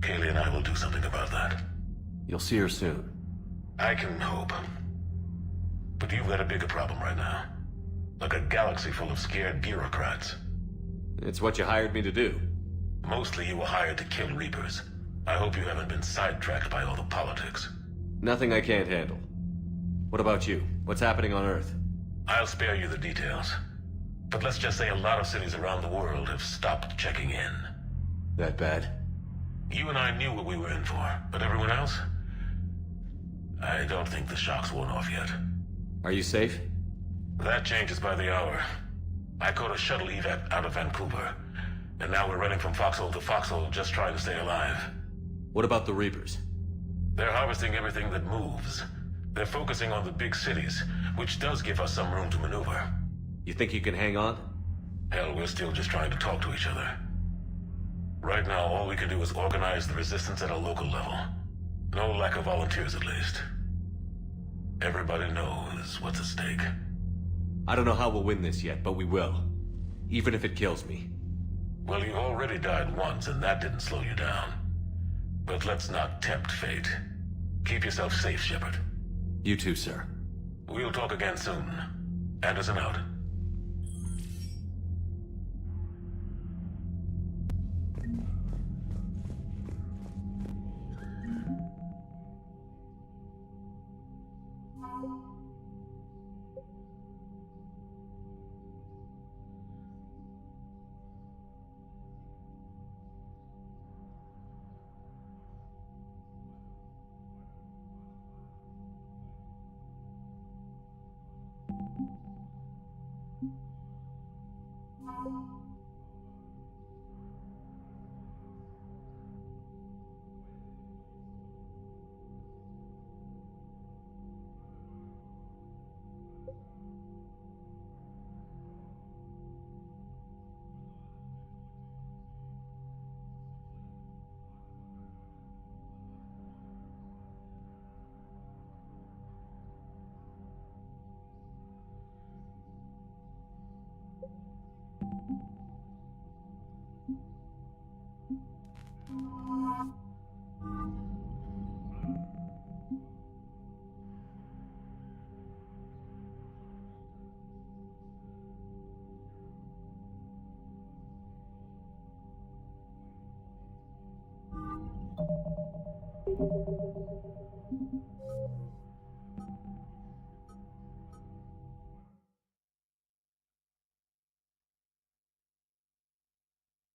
Kaylee and I will do something about that. You'll see her soon. I can hope. But you've got a bigger problem right now. Like a galaxy full of scared bureaucrats. It's what you hired me to do. Mostly you were hired to kill Reapers. I hope you haven't been sidetracked by all the politics. Nothing I can't handle. What about you? What's happening on Earth? I'll spare you the details. But let's just say a lot of cities around the world have stopped checking in. That bad? You and I knew what we were in for, but everyone else? I don't think the shock's worn off yet. Are you safe? That changes by the hour. I caught a shuttle evac out of Vancouver, and now we're running from foxhole to foxhole just trying to stay alive. What about the Reapers? They're harvesting everything that moves. They're focusing on the big cities, which does give us some room to maneuver. You think you can hang on? Hell, we're still just trying to talk to each other. Right now, all we can do is organize the resistance at a local level. No lack of volunteers, at least. Everybody knows what's at stake. I don't know how we'll win this yet, but we will. Even if it kills me. Well, you already died once, and that didn't slow you down. But let's not tempt fate. Keep yourself safe, Shepard. You too, sir. We'll talk again soon. Anderson out.